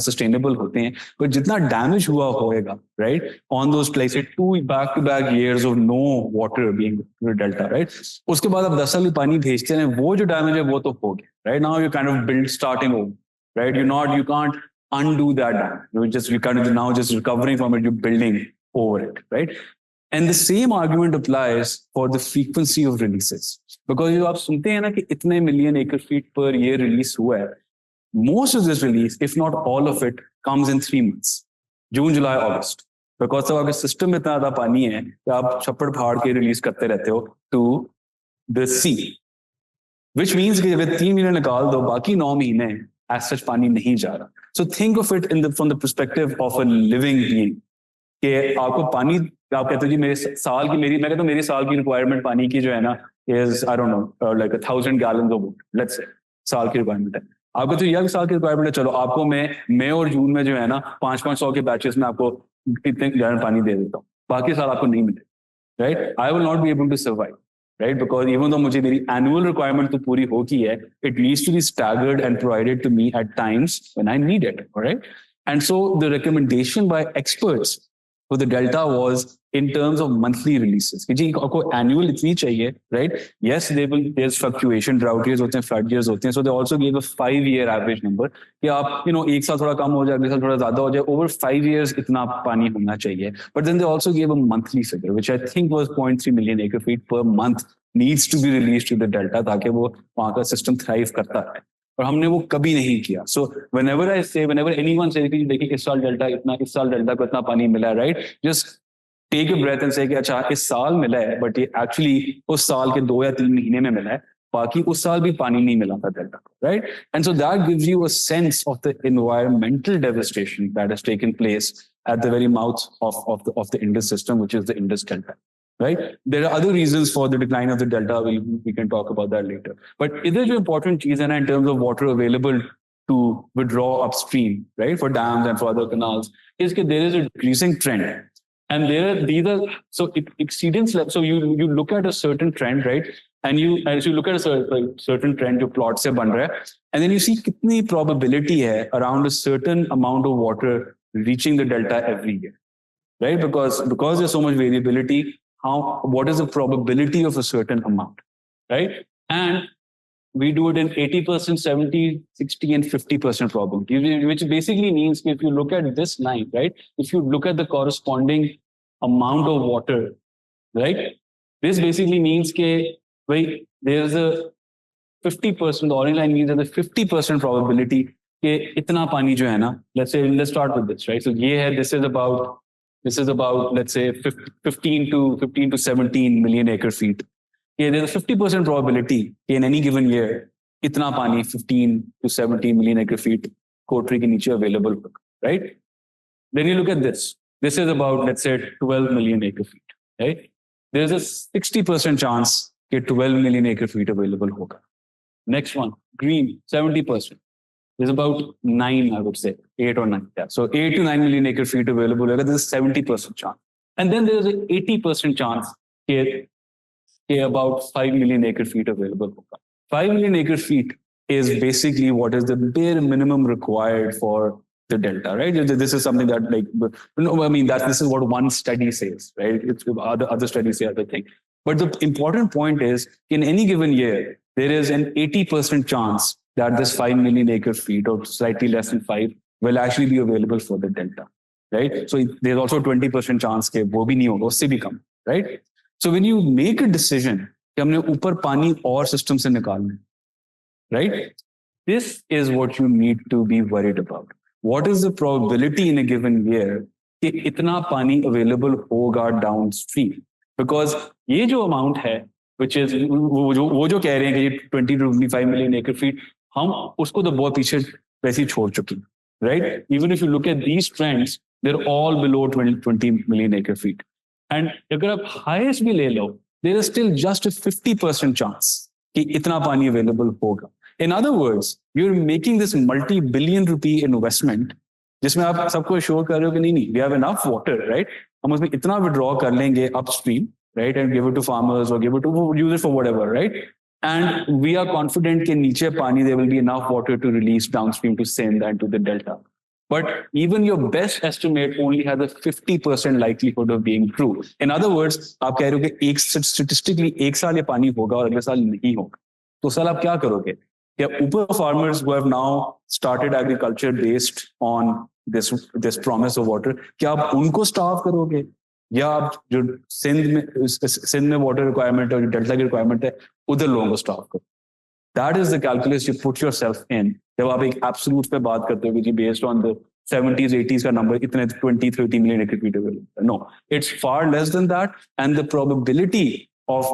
Speaker 1: सस्टेनेबल होते हैं, पर जितना डैमेज हुआ होएगा, right, on those places, 2 back-to-back years of no water being delta, right? उसके बाद आप 10 साल पानी भेजते हैं, वो जो डैमेज है वो तो हो गया, right? Now you kind of starting over, right? You can't undo that damage. You kind of now just recovering from it, you're building over it, right? And the same argument applies for the frequency of releases. Because you आप सुनते हैं ना कि इतने million acre feet per year release हुआ है. Most of this release, if not all of it, comes in 3 months. June, July, August. Because तब आपके system में इतना ज़्यादा पानी है कि आप छप्पड़ फाड़ के release करते रहते हो to the sea. Which means कि जब 3 महीने निकाल दो, बाकी 9 महीने as such पानी नहीं जा रहा. So think of it from the perspective of a living being. कि आपको पानी, आप कहते हो जी मेरी साल की रिक्वायरमेंट पानी की जो है ना is I don't know like 1,000 gallons of water, let's say साल की रिक्वायरमेंट है. आपको तो यह साल की रिक्वायरमेंट है, चलो आपको मैं मई और जून में जो है ना 500 के बैचेस में आपको इतने गैलन पानी दे देता हूँ, बाकी साल आपको नहीं मिले, right? I will not be able to survive, right? Because even though मुझे मेरी annual requirement तो पूरी हो की है, it needs to be staggered and provided to me at times when I need it, all right? And so the recommendation by experts for the delta was in terms of monthly releases कि जी आपको annual इतनी चाहिए, right? Yes, there's fluctuation, drought years होते हैं, flood years होते हैं, so they also gave a 5-year average number कि आप एक साल थोड़ा कम हो जाए, अगले साल थोड़ा ज्यादा हो जाए, over 5 years इतना पानी होना चाहिए. But then they also gave a monthly figure, which I think was 0.3 million acre feet per month needs to be released to the delta ताकि वो वहाँ का system thrive करता है. और हमने वो कभी नहीं किया. So whenever anyone says कि देखिए इस साल डेल्टा इतना, इस साल डेल्टा को इतना पानी मिला है, right? Just take a breath and say कि अच्छा इस साल मिला है, but ये actually उस साल के 2 या 3 महीने में मिला है, बाकी उस साल भी पानी नहीं मिला था डेल्टा को, right? And so that gives you a sense of the environmental devastation that has taken place at the very mouth of the Indus system, which is the Indus Delta. Right? There are other reasons for the decline of the delta. We can talk about that later. But it is an important cheese in terms of water available to withdraw upstream, right? For dams and for other canals, is that there is a decreasing trend. And so exceedance level. So you look at a certain trend, right? And as you look at a certain trend, your plot se ban raha hai, and then you see kitni probability hai around a certain amount of water reaching the delta every year, right? Because there's so much variability. What is the probability of a certain amount, right? And we do it in 80%, 70, 60, and 50% probability, which basically means if you look at this line, right? If you look at the corresponding amount of water, right? This basically means that there's a 50%, the orange line means there's a 50% probability that itna pani jo hai na, let's start with this, right? So this is about, let's say, 15 to 17 million acre feet. There's a 50% probability in any given year, itna pani 15 to 17 million acre feet kotri ke niche available, right? Then you look at this. This is about, let's say, 12 million acre feet, right? There's a 60% chance that 12 million acre feet available hoga. Next one, green, 70%. There's about 9, I would say, 8 or 9. Yeah. So 8 to 9 million acre feet available. There's a 70% chance. And then there's an 80% chance that about 5 million acre feet available. 5 million acre feet is basically what is the bare minimum required for the delta, right? This is something that this is what one study says, right? It's other studies say other thing. But the important point is, in any given year, there is an 80% chance that this 5 million acre feet or slightly less than 5 will actually be available for the delta, right? So there's also a 20% chance that wo bhi nahi hoga, usse bhi kam, right? So when you make a decision कि हमने ऊपर पानी और system से निकालना, right? This is what you need to be worried about. What is the probability in a given year कि इतना पानी available होगा downstream? Because ये जो amount है, which is वो जो कह रहे हैं कि 20 to 25 million acre feet, हम उसको तो बहुत पीछे वैसे ही छोड़ चुके हैं, right? Even if you look at these trends, they're all below 20 million acre feet. And अगर आप highest भी ले लो, there is still just a 50% chance कि इतना पानी available होगा. In other words, you're making this multi-billion rupee investment, जिसमें आप सबको show कर रहे हो कि नहीं, we have enough water, right? हम उसमें इतना withdraw कर लेंगे upstream, right? And give it to farmers or give it to use it for whatever, right? And we are confident that नीचे पानी there will be enough water to release downstream to Sindh and to the delta. But even your best estimate only has a 50% likelihood of being true. In other words, आप कह रहे हो कि statistically एक साल ये पानी होगा और अगले साल नहीं होगा. तो साल आप क्या करोगे? क्या ऊपर farmers who have now started agriculture based on this promise of water, क्या आप उनको starve करोगे? या आप जो सिंध में water requirement और delta की requirement है, उधर लोगों को starve करो. That is the calculus you put yourself in. जब आप एक absolute पे बात करते हो कि based on the 70s, 80s का number, इतने 20, 30 million acre feet available. No, it's far less than that. And the probability of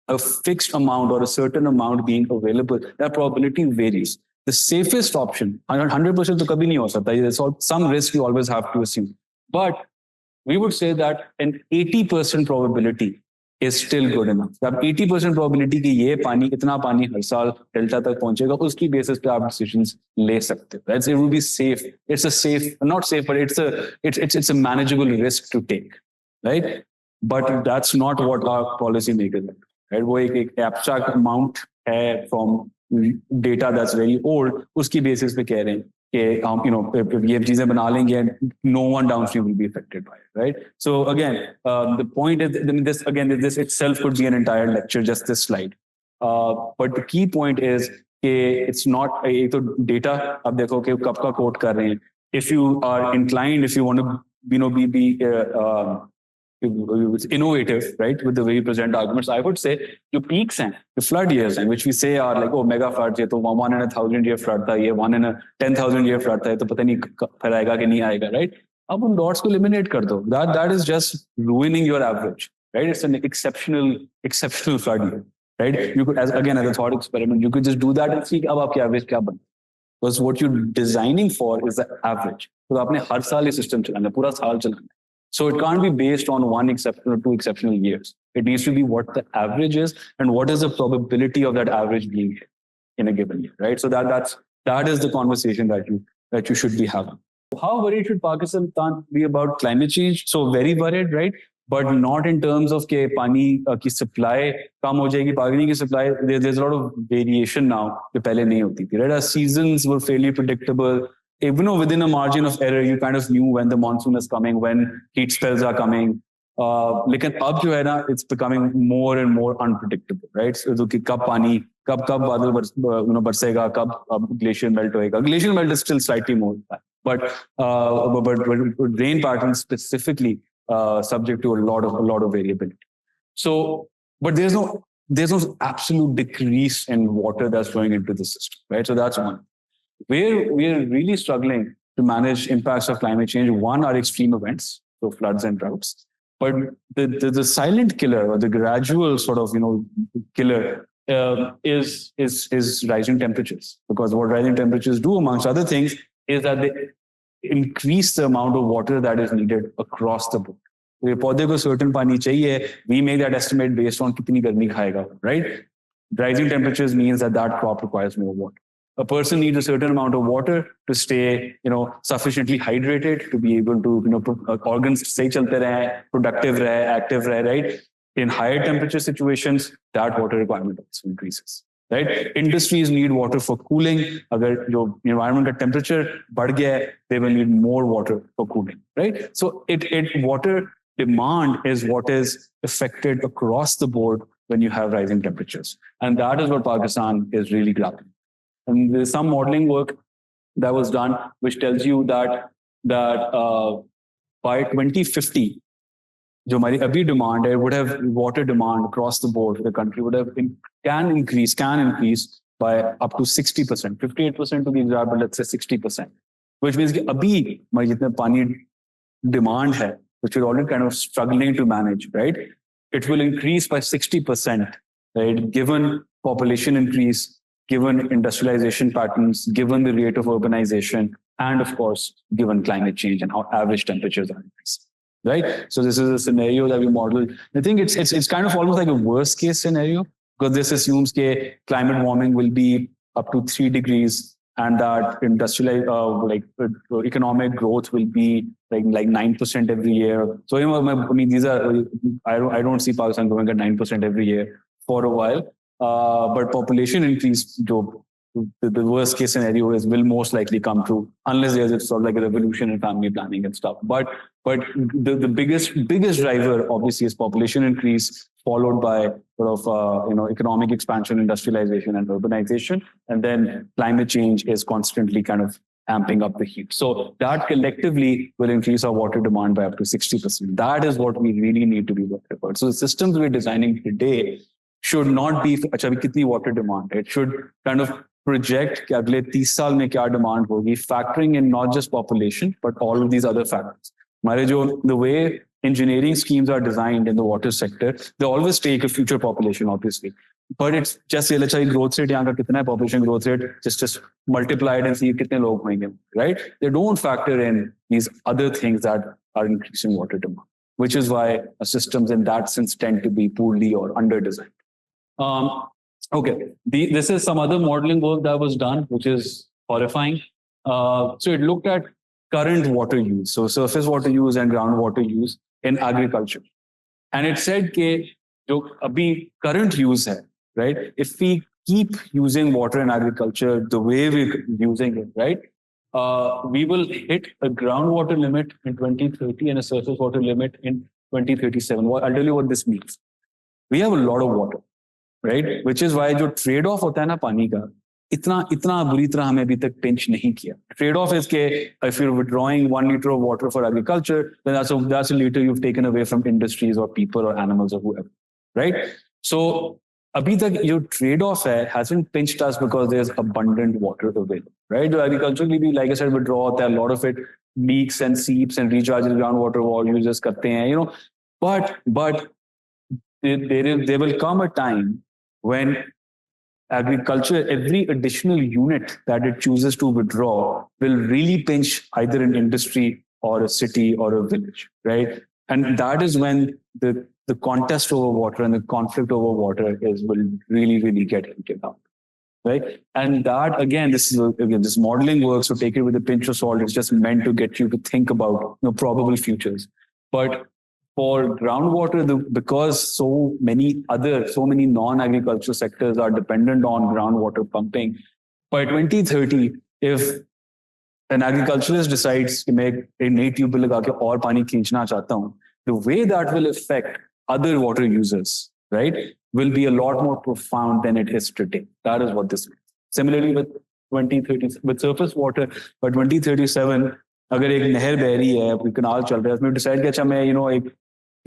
Speaker 1: a fixed amount or a certain amount being available, that probability varies. The safest option, 100% तो कभी नहीं हो सकता. There's some risk you always have to assume. But we would say that an 80% probability is still good enough. अब 80% probability कि ये पानी इतना पानी हर साल डेल्टा तक पहुंचेगा, उसकी बेसिस पे आप decisions ले सकते हो. It will be safe. It's a safe, not safe, but it's a manageable risk to take, right? But that's not what our policy makers do, right? वो एक abstract amount है from data that's very old, उसकी basis पे कह रहे हैं if ये चीजें बना लेंगे, no one downstream will be affected by it, right? So again, the point is, this itself could be an entire lecture, just this slide. But the key point is it's not एक तो data अब देखो कि कब का quote कर रहे हैं. If you are inclined, if you want to be innovative, right, with the way you present arguments, I would say your peaks and the flood years, and which we say are like, oh, mega floods, ये तो 1 in a 1,000 year flood था, ये 1 in a 10,000 year flood था, ये तो पता नहीं फिर आएगा कि नहीं आएगा, right? अब उन dots को eliminate कर दो. That is just ruining your average, right? It's an exceptional flood year, right? You could, as a thought experiment, you could just do that and see अब आपकी average क्या बन. Because what you're designing for is the average. तो आपने हर साल ये system चलाना, पूरा साल चलाना. So it can't be based on one exceptional or two exceptional years. It needs to be what the average is and what is the probability of that average being hit in a given year, right? So that is the conversation that you should be having. How worried should Pakistan be about climate change? So very worried, right? But not in terms of कि पानी की supply कम हो जाएगी, पानी की supply. There's a lot of variation now जो पहले नहीं होती थी, right? Our seasons were fairly predictable. Even though within a margin of error, you kind of knew when the monsoon is coming, when heat spells are coming. लेकिन अब जो है ना, it's becoming more and more unpredictable, right? So कि कब पानी, कब बादल बरसेगा, कब glacier melt होएगा. Glacier melt is still slightly more, but rain patterns specifically subject to a lot of variability. So, but there's no absolute decrease in water that's flowing into the system, right? So that's one. Where we are really struggling to manage impacts of climate change, one are extreme events, so floods and droughts. But the silent killer or the gradual sort of killer is rising temperatures. Because what rising temperatures do, amongst other things, is that they increase the amount of water that is needed across the board. पौधे को certain पानी चाहिए, we make that estimate based on कितनी गर्मी खाएगा, right? Rising temperatures means that crop requires more water. A person needs a certain amount of water to stay, sufficiently hydrated, to be able to, organs सही चलते रहे, productive रहे, active रहे, right? In higher temperature situations, that water requirement also increases, right? Industries need water for cooling. अगर जो environment का temperature बढ़ गया है, they will need more water for cooling, right? So water demand is what is affected across the board when you have rising temperatures. And that is what Pakistan is really grappling. And there's some modeling work that was done which tells you that by 2050, जो हमारी अभी demand है, would have water demand across the board for the country can increase by up to 60%, 58% to be exact, but let's say 60%, which means कि अभी हमारी जितना पानी demand है, which we're already kind of struggling to manage, right? It will increase by 60%, right? Given population increase, given industrialization patterns, given the rate of urbanization, and of course, given climate change and how average temperatures are increasing, right? So this is a scenario that we modeled. I think it's kind of almost like a worst case scenario, because this assumes that climate warming will be up to 3 degrees and that economic growth will be like 9% every year. So I mean, I don't see Pakistan growing at 9% every year for a while. But population increase, the worst case scenario will most likely come through unless there's a sort of like a revolution in family planning and stuff. But the biggest driver obviously is population increase, followed by sort of economic expansion, industrialization, and urbanization, and then climate change is constantly kind of amping up the heat. So that collectively will increase our water demand by up to 60%. That is what we really need to be worried about. So the systems we're designing today should not be अच्छा कितनी water demand. It should kind of project कि अगले 30 साल में क्या demand होगी, factoring in not just population but all of these other factors. The way engineering schemes are designed in the water sector, they always take a future population, obviously, but it's just growth rate यहाँ का कितना है, population growth rate, just multiply it and see कितने लोग होंगे, right? They don't factor in these other things that are increasing water demand, which is why systems in that sense tend to be poorly or under-designed. Okay, this is some other modeling work that was done, which is horrifying. So it looked at current water use, so surface water use and groundwater use in agriculture. And it said that जो अभी current use है, right? If we keep using water in agriculture the way we're using it, right? we will hit a groundwater limit in 2030 and a surface water limit in 2037. I'll tell you what this means. We have a lot of water, right? Which is why जो trade-off होता है ना पानी का, इतना बुरी तरह हमें अभी तक pinch नहीं किया. Trade-off is के if you're withdrawing 1 liter of water for agriculture, then that's a liter you've taken away from industries or people or animals or whoever, right? So अभी तक your trade-off hasn't pinched us because there's abundant water available, right? The agriculturally, like I said, withdraw, a lot of it leaks and seeps and recharges groundwater wall users करते हैं, you know. But there will come a time when agriculture, every additional unit that it chooses to withdraw will really pinch either an industry or a city or a village, right? And that is when the contest over water and the conflict over water will really get heated up, right? And that, again, this modeling work, so take it with a pinch of salt. It's just meant to get you to think about probable futures. But for groundwater, because so many non-agricultural sectors are dependent on groundwater pumping, by 2030, if an agriculturalist decides to make a name tube लगा के और पानी खींचना चाहता हूँ, the way that will affect other water users, right, will be a lot more profound than it is today. That is what this means. Similarly, with 2030, with surface water, by 2037, अगर एक नहर बह रही है, कोई कनाल चल रहा है, उसमें डिसाइड किया अच्छा मैं एक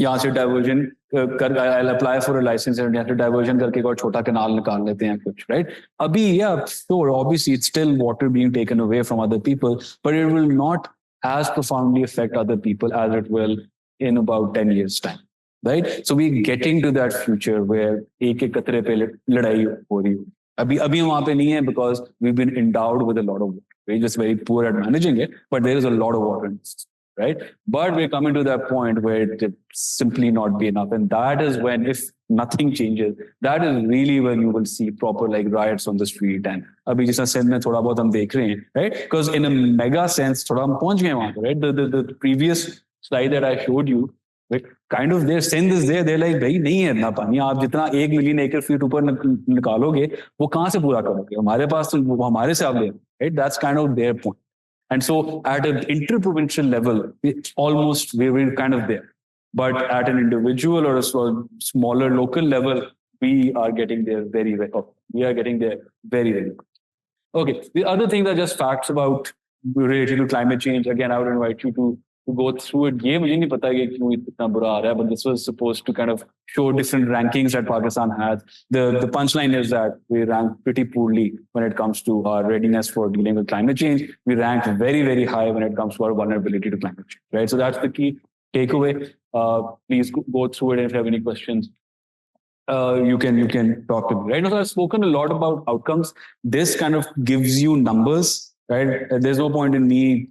Speaker 1: यहाँ से डाइवर्जन कर, I'll apply for a license and यहाँ से डाइवर्जन करके एक और छोटा कनाल निकाल लेते हैं कुछ, right? अभी sure, obviously it's still water being taken away from other people, but it will not as profoundly affect other people as it will in about 10 years' time, right? So we're getting to that future where एक कतरे पे लड़ाई हो रही हो. अभी हम वहाँ पे नहीं है because we've been endowed with a lot of water. We're just very poor at managing it, but there is a lot of water in this, right? But we're coming to that point where it will simply not be enough. And that is when, if nothing changes, that is really when you will see proper like riots on the street. And abhi jisa Sindh mein thoda bahut hum dekh rahe hain, right? Because in a mega sense, thoda hum pahunch gaye wahan, right? The previous slide that I showed you, like kind of there, Sindh is there, they're like, bhai nahi hai itna pani, aap jitna 1 million acre feet upar nikaloge, wo kahan se pura karoge? Hamare paas to wo hamare se aap le, right? That's kind of their point. And so at an interprovincial level, we're kind of there. But at an individual or a smaller local level, we are getting there very, very quickly. Okay, the other things are just facts about related to climate change. Again, I would invite you to go through it. ये मुझे नहीं पता कि क्यों इतना बुरा आ रहा है, but this was supposed to kind of show different rankings that Pakistan has. The punchline is that we rank pretty poorly when it comes to our readiness for dealing with climate change. We rank very, very high when it comes to our vulnerability to climate change, right? So that's the key takeaway. Please go through it, and if you have any questions, you can talk to me, right? So I've spoken a lot about outcomes. This kind of gives you numbers, right? There's no point in me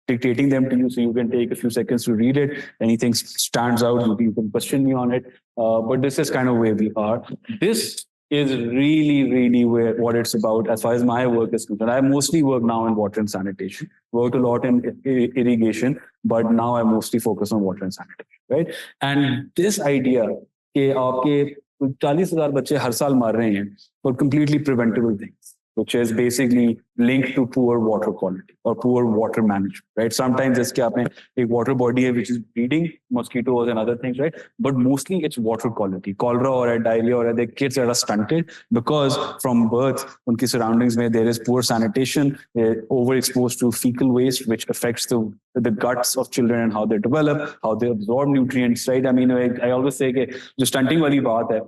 Speaker 1: dictating them to you, so you can take a few seconds to read it. Anything stands out, you can question me on it. But this is kind of where we are. This is really what it's about as far as my work is concerned. I mostly work now in water and sanitation. Worked a lot in irrigation, but now I mostly focus on water and sanitation, right? And this idea कि आपके 40,000 बच्चे हर साल मर रहे हैं for completely preventable things, which is basically linked to poor water quality or poor water management, right? Sometimes it's a water body which is breeding mosquitoes and other things, right? But mostly it's water quality. Cholera or diarrhea or the kids that are stunted because from birth, unki surroundings mein there is poor sanitation, overexposed to fecal waste, which affects the guts of children and how they develop, how they absorb nutrients, right? I mean, I always say that the stunting wali baat hai,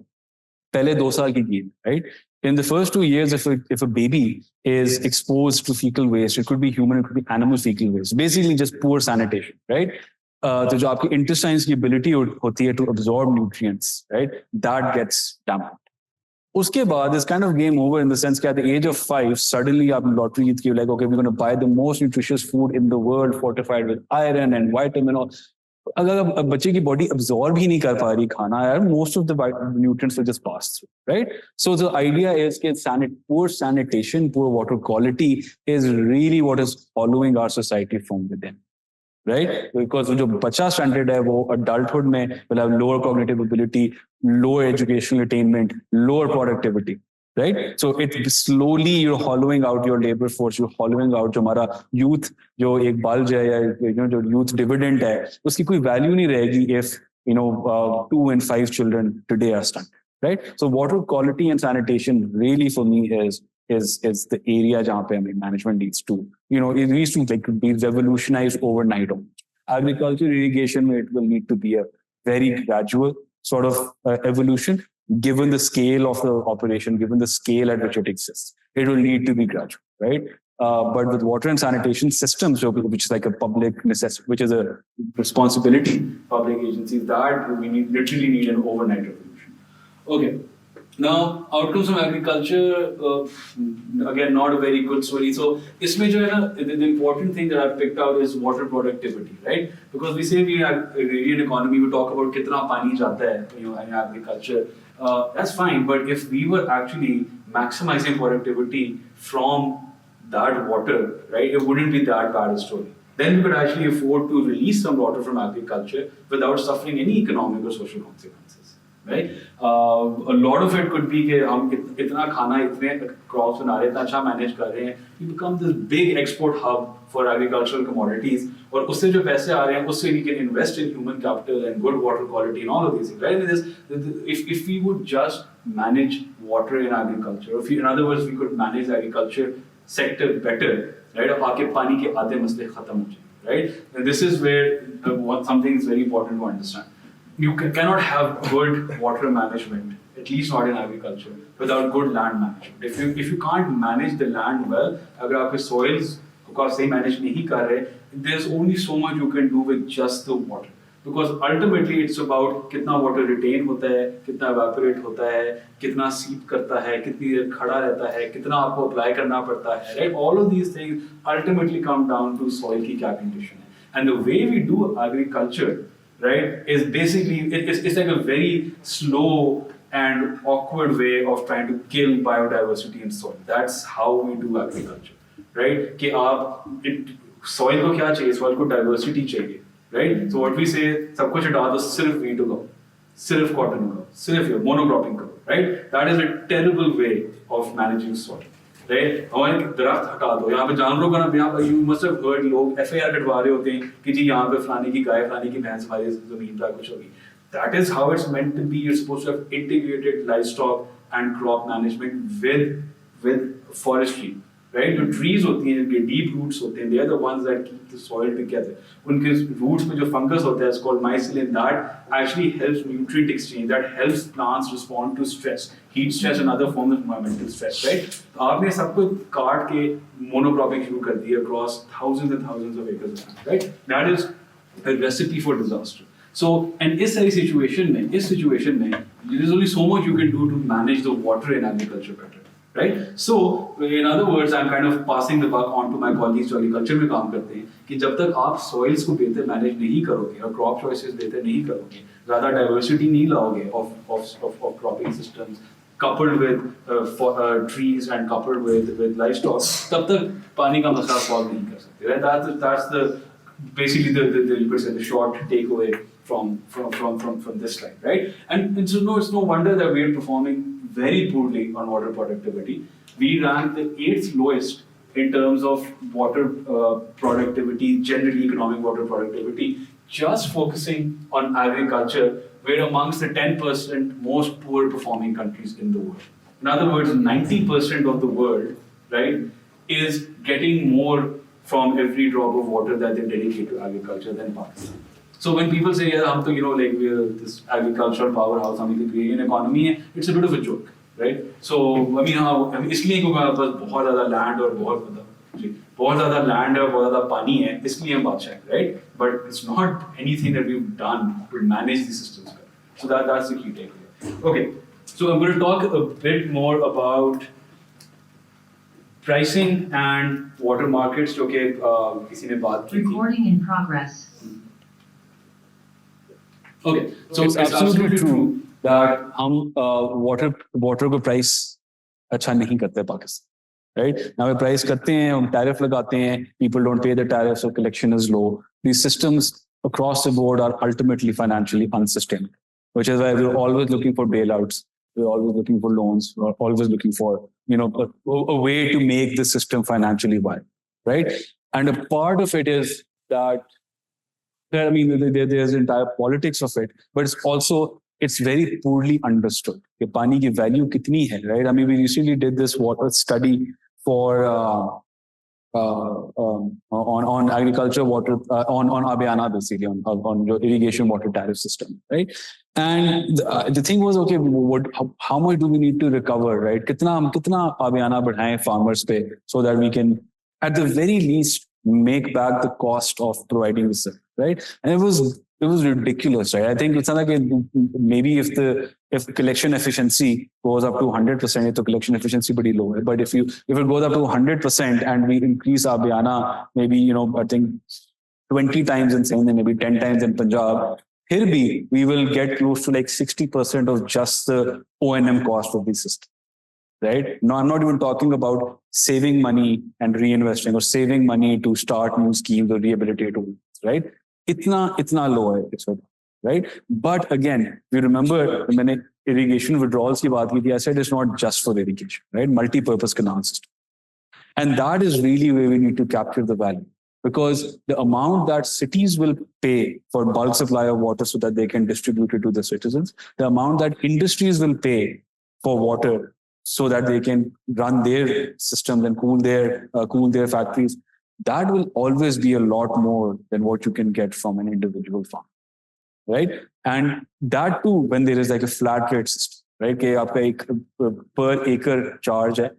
Speaker 1: pehle 2 saal ki gain, right? In the first 2 years, if a baby is exposed to fecal waste, it could be human, it could be animal fecal waste, basically just poor sanitation, right? So जो आपकी intestines की ability होती है to absorb nutrients, right? That gets damaged. Uske baad is kind of game over in the sense that at the age of 5, suddenly आप lottery जीत के like, okay, we're going to buy the most nutritious food in the world, fortified with iron and vitamin. अगर बच्चे की body absorb ही नहीं कर पा रही खाना यार, most of the nutrients will just pass through, right? So the idea is that poor sanitation, poor water quality is really what is following our society from within, right? Because जो बच्चा stunted है वो adulthood में will have lower cognitive ability, lower educational attainment, lower productivity, right? So it slowly you're hollowing out your labor force, you're hollowing out जो हमारा youth जो एक bulge है या जो youth dividend है उसकी कोई value नहीं रहेगी if 2 in 5 children today are stunted, right? So water quality and sanitation really for me is the area जहाँ पे हमें management needs to it needs to like be revolutionized overnight. Agriculture irrigation it will need to be a very gradual sort of evolution. Given the scale of the operation, given the scale at which it exists, it will need to be gradual, right? But with water and sanitation systems, which is like a public necessity, which is a responsibility, public agencies, that we literally need an overnight revolution. Okay. Now, outcomes from agriculture, again, not a very good story. So, isme jo hai na, the important thing that I've picked out is water productivity, right? Because we say we have agrarian economy, we talk about kitna pani jata hai, in agriculture. That's fine, but if we were actually maximizing productivity from that water, right, it wouldn't be that bad a story. Then we could actually afford to release some water from agriculture without suffering any economic or social consequences. Right? A lot of it could be कि हम इतना खाना इतने crops बना रहे हैं, इतना अच्छा manage कर रहे हैं, we become this big export hub for agricultural commodities. और उससे जो पैसे आ रहे हैं, उससे we can invest in human capital and good water quality and all of these things. Right? If we would just manage water in agriculture, in other words, we could manage the agriculture sector better, right? अब आके पानी के आधे मसले खत्म हो जाएंगे, right? And this is where something is very important to understand. You cannot have good water management, at least not in agriculture, without good land management. If you can't manage the land well, अगर आपके soils को सही manage नहीं कर रहे, there's only so much you can do with just the water. Because ultimately it's about कितना water retain होता है, कितना evaporate होता है, कितना seep करता है, कितनी देर खड़ा रहता है, कितना आपको apply करना पड़ता है, right? All of these things ultimately come down to soil की क्या condition है. And the way we do agriculture, right, is basically it's like a very slow and awkward way of trying to kill biodiversity in soil. That's how we do agriculture, right? कि आप soil को क्या चाहिए? Soil को diversity चाहिए, right? So what we say, सब कुछ हटा दो, सिर्फ wheat उगाओ, सिर्फ cotton उगाओ, सिर्फ monocropping करो, right? That is a terrible way of managing soil. Right? हमारे दरख्त हटा दो, यहाँ पे जानवरों का ना, यहाँ पे you must have heard लोग FIR कटवा रहे होते हैं कि जी यहाँ पे फलाने की गाय, फलाने की भैंस हमारी जमीन पर कुछ होगी. That is how it's meant to be. You're supposed to have integrated livestock and crop management with forestry, right? जो trees होती हैं, जिनके deep roots होते हैं, they are the ones that keep the soil together. उनके roots में जो fungus होता है, it's called mycelium, that actually helps nutrient exchange, that helps plants respond to stress, heat stress and other forms of environmental stress, right? तो आपने सबको काट के monocropping शुरू कर दिया across thousands and thousands of acres of land, right? That is a recipe for disaster. So, and इस सारी situation में, there is only so much you can do to manage the water in agriculture better. Right? So, in other words, I'm kind of passing the buck on to my colleagues जो agriculture में काम करते हैं कि जब तक आप soils को बेहतर manage नहीं करोगे और crop choices बेहतर नहीं करोगे, ज़्यादा diversity नहीं लाओगे of cropping systems, coupled with trees and coupled with livestock, तब तक पानी का मसला solve नहीं कर सकते. Right? That's the basically the you could say the short takeaway from this slide, right? And so it's no wonder that we're performing very poorly on water productivity. We rank the 8th lowest in terms of water productivity, generally economic water productivity, just focusing on agriculture. We're amongst the 10% most poor performing countries in the world. In other words, 90% of the world, right, is getting more from every drop of water that they dedicate to agriculture than Pakistan. So when people say, yeah, like we're this agricultural powerhouse, the agrarian economy, it's a bit of a joke, right? So इसलिए क्योंकि हमारे पास बहुत ज़्यादा land और बहुत ज़्यादा land है और बहुत ज़्यादा पानी है, इसलिए हम बादशाह हैं, right? But it's not anything that we've done to manage the systems. So that's the key takeaway. Okay, so I'm going to talk a bit more about pricing and water markets, जो कि किसी ने बात की थी.
Speaker 8: Recording in progress.
Speaker 1: Okay, so it's absolutely true that हम water को price अच्छा नहीं करते Pakistan, right? Now we price करते हैं, हम tariff लगाते हैं, people don't pay the tariff, so collection is low. These systems across the board are ultimately financially unsustainable, which is why we're always looking for bailouts, we're always looking for loans, we're always looking for, a way to make the system financially viable, right? And a part of it is that, I mean, there's entire politics of it, but it's very poorly understood. कि पानी की value कितनी है, right? I mean, we recently did this water study for on agriculture water on Abhyana, basically on your irrigation water tariff system, right? And the thing was, okay, how much do we need to recover, right? कितना Abhyana बढ़ाएं farmers पे, so that we can at the very least make back the cost of providing the service, right? And it was ridiculous, right? I think it's not like maybe if collection efficiency goes up to 100%, the collection efficiency pretty low. But if it goes up to 100% and we increase our Abhyana, maybe, I think 20 times in Sindh and maybe 10 times in Punjab, here we will get close to like 60% of just the O&M cost of the system, right? Now, I'm not even talking about saving money and reinvesting or saving money to start new schemes or rehabilitate, right? Itna low hai this one, right? But again, we remember when irrigation withdrawals ki baat ki thi, I said it's not just for irrigation, right? Multi-purpose canal system. And that is really where we need to capture the value, because the amount that cities will pay for bulk supply of water so that they can distribute it to the citizens, the amount that industries will pay for water so that they can run their systems and cool their factories, that will always be a lot more than what you can get from an individual farm, right? And that too, when there is like a flat rate system, right? कि आपका एक per acre charge है,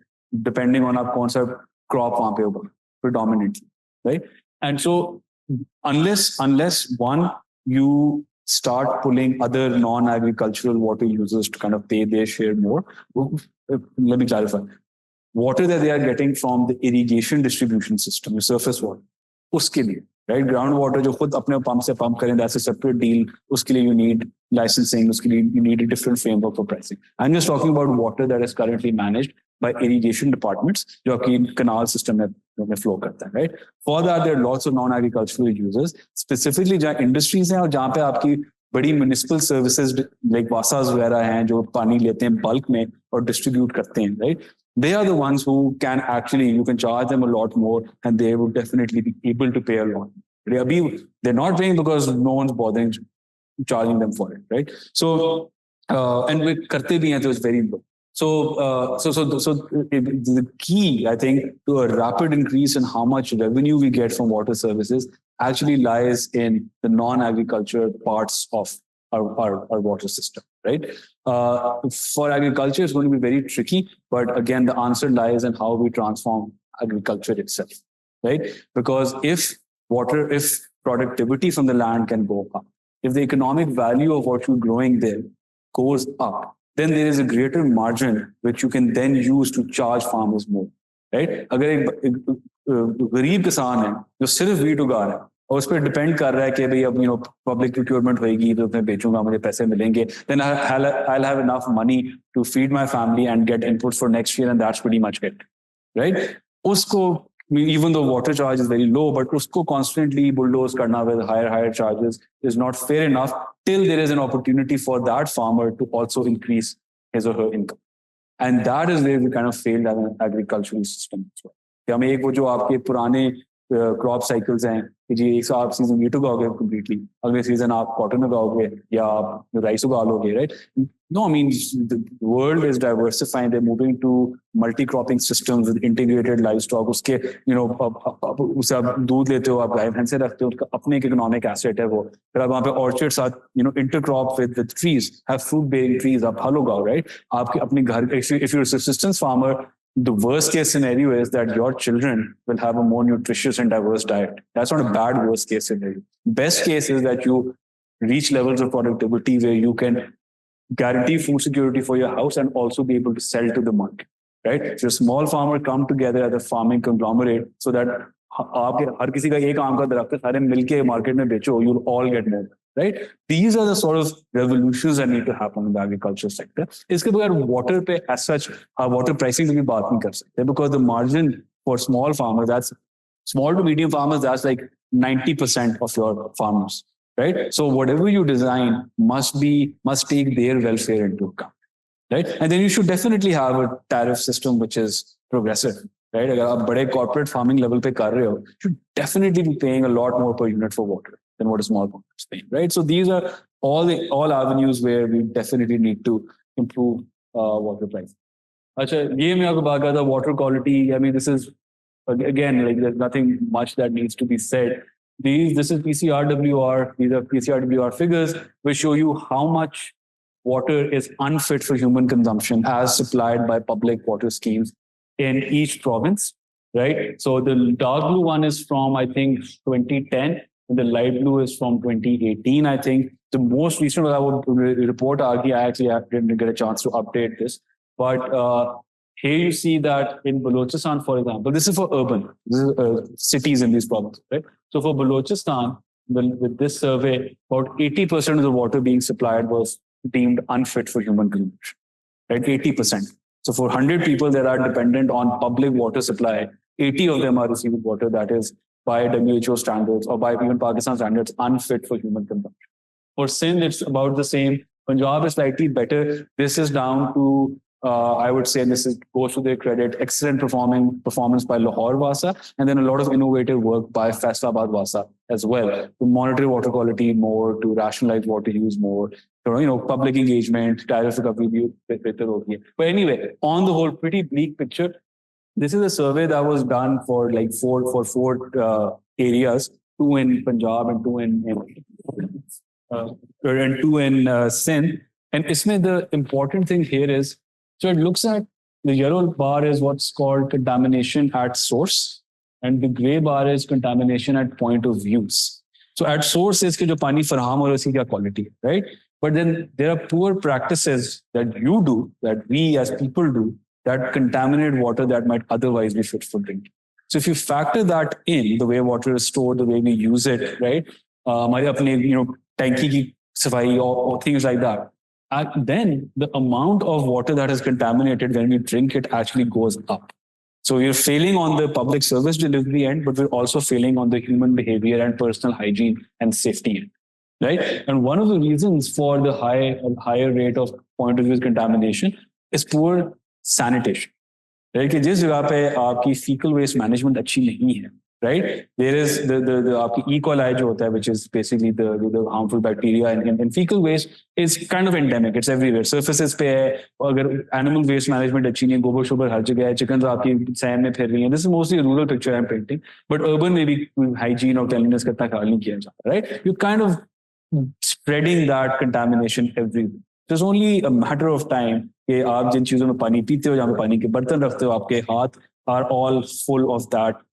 Speaker 1: depending on आप कौन सा crop वहाँ पे होगा predominantly, right? And so unless one, you start pulling other non-agricultural water users to kind of pay their share more. Let me clarify. Water that they are getting from the irrigation distribution system, the surface water, uske liye, right? Groundwater jo khud apne pump se pump karen, that's a separate deal. Uske liye you need licensing, uske liye you need a different framework for pricing. I'm just talking about water that is currently managed by irrigation departments, jo aapki canal system mein flow karta hai, right? For that, there are lots of non-agricultural users, specifically jahan industries hain aur jahan pe aapki बड़ी municipal services like वासास वगैरह हैं जो पानी लेते हैं bulk में और distribute करते हैं, right? They are the ones who can actually, you can charge them a lot more and they would definitely be able to pay a lot. They're not paying because no one's bothering charging them for it, right? So, and we karte bhi hain, so it's very low. So the key, I think, to a rapid increase in how much revenue we get from water services actually lies in the non-agriculture parts of our water system, right? For agriculture, it's going to be very tricky, but again, the answer lies in how we transform agriculture itself, right? Because if productivity from the land can go up, if the economic value of what you're growing there goes up, then there is a greater margin which you can then use to charge farmers more, right? अगर एक गरीब किसान है जो सिर्फ wheat उगा रहा है और उस पर डिपेंड कर रहा है कि भाई अब पब्लिक प्रोक्योरमेंट होएगी तो मैं बेचूंगा मुझे पैसे मिलेंगे, then I'll have enough money to feed my family and get inputs for next year, and that's pretty much it, right? उसको, even though water charge is very low, but usko constantly bulldoze karna with higher charges is not fair enough till there is an opportunity for that farmer to also increase his or her income. And that is where we kind of failed as an agricultural system as well. हमें एक वो जो आपके पुराने crop cycles हैं कि जी एक आप सीजन वीट उगाओगे completely, अगले सीजन आप cotton उगाओगे या आप rice उगा लोगे, right? No, I mean, the world is diversifying. They're moving to multi-cropping systems with integrated livestock. उसके, उसे आप दूध लेते हो, आप गाय भैंसे रखते हो, उसका अपने एक economic asset है वो. फिर आप वहाँ पे orchards साथ, intercrop with trees, have fruit-bearing trees, आप फल उगाओ, right? आपके अपने घर, if you're a subsistence farmer, the worst case scenario is that your children will have a more nutritious and diverse diet. That's not a bad worst case scenario. Best case is that you reach levels of productivity where you can guarantee food security for your house and also be able to sell to the market, right? So a small farmer come together as a farming conglomerate so that आपके हर किसी का एक आम का दरख्त है, सारे मिलके मार्केट में बेचो, you'll all get more, right? These are the sort of revolutions that need to happen in the agriculture sector. इसके बगैर water पे as such, water pricing की भी बात नहीं कर सकते, because the margin for small farmers, that's small to medium farmers, that's like 90% of your farmers, right? So whatever you design must take their welfare into account. right? And then you should definitely have a tariff system which is progressive, right? अगर आप बड़े corporate farming level पे कर रहे हो, you should definitely be paying a lot more per unit for water than what a small farmer is paying, right? So these are all avenues where we definitely need to improve water price. अच्छा, ये मैं आपको बात करता water quality. I mean, this is again, like, there's nothing much that needs to be said. This is PCRWR. These are PCRWR figures which show you how much water is unfit for human consumption as supplied by public water schemes in each province, right? So the dark blue one is from, I think, 2010, and the light blue is from 2018, I think. The most recent report, I actually didn't get a chance to update this, but here you see that in Balochistan, for example, this is for urban, this is cities in these provinces, right? So for Balochistan, with this survey, about 80% of the water being supplied was deemed unfit for human consumption, right? 80%. So for 100 people that are dependent on public water supply, 80 of them are receiving water that is by WHO standards or by even Pakistan standards unfit for human consumption. For Sindh, it's about the same. Punjab is slightly better. This is down to I would say, and this goes to their credit, excellent performance by Lahore Wasa, and then a lot of innovative work by Faisalabad Wasa as well, to monitor water quality more, to rationalize water use more, public engagement, tariff recovery. But anyway, on the whole, pretty bleak picture. This is a survey that was done for like four areas, 2 in Punjab and 2 in Sindh. And isme the important thing here is, so it looks at the yellow bar is what's called contamination at source, and the gray bar is contamination at point of use. So at source is कि जो पानी फराहम हो उसकी क्या quality, right? But then there are poor practices that you do, that we as people do, that contaminate water that might otherwise be fit for drinking. So if you factor that in, the way water is stored, the way we use it, right? हमारे अपने tanki की सफाई or things like that. Then the amount of water that is contaminated when we drink it actually goes up. So you're failing on the public service delivery end, but we're also failing on the human behavior and personal hygiene and safety end, right? And one of the reasons for the higher rate of point of use contamination is poor sanitation, right? कि जिस जगह पे आपकी fecal waste management अच्छी नहीं है, right? There is the आपकी E. coli जो होता है, which is basically the harmful bacteria in fecal waste, is kind of endemic. It's everywhere. Surfaces पे है, अगर animal waste management अच्छी नहीं है, गोबर शोबर हर जगह है, chickens आपकी सैम में फिर रही हैं. This is mostly a rural picture I'm painting, but urban में भी hygiene और cleanliness का इतना ख्याल नहीं किया जाता, right? You're kind of spreading that contamination everywhere. It's only a matter of time कि आप जिन चीजों में पानी पीते हो, जहाँ पे पानी के बर्तन रखते हो, आपके हाथ are all full of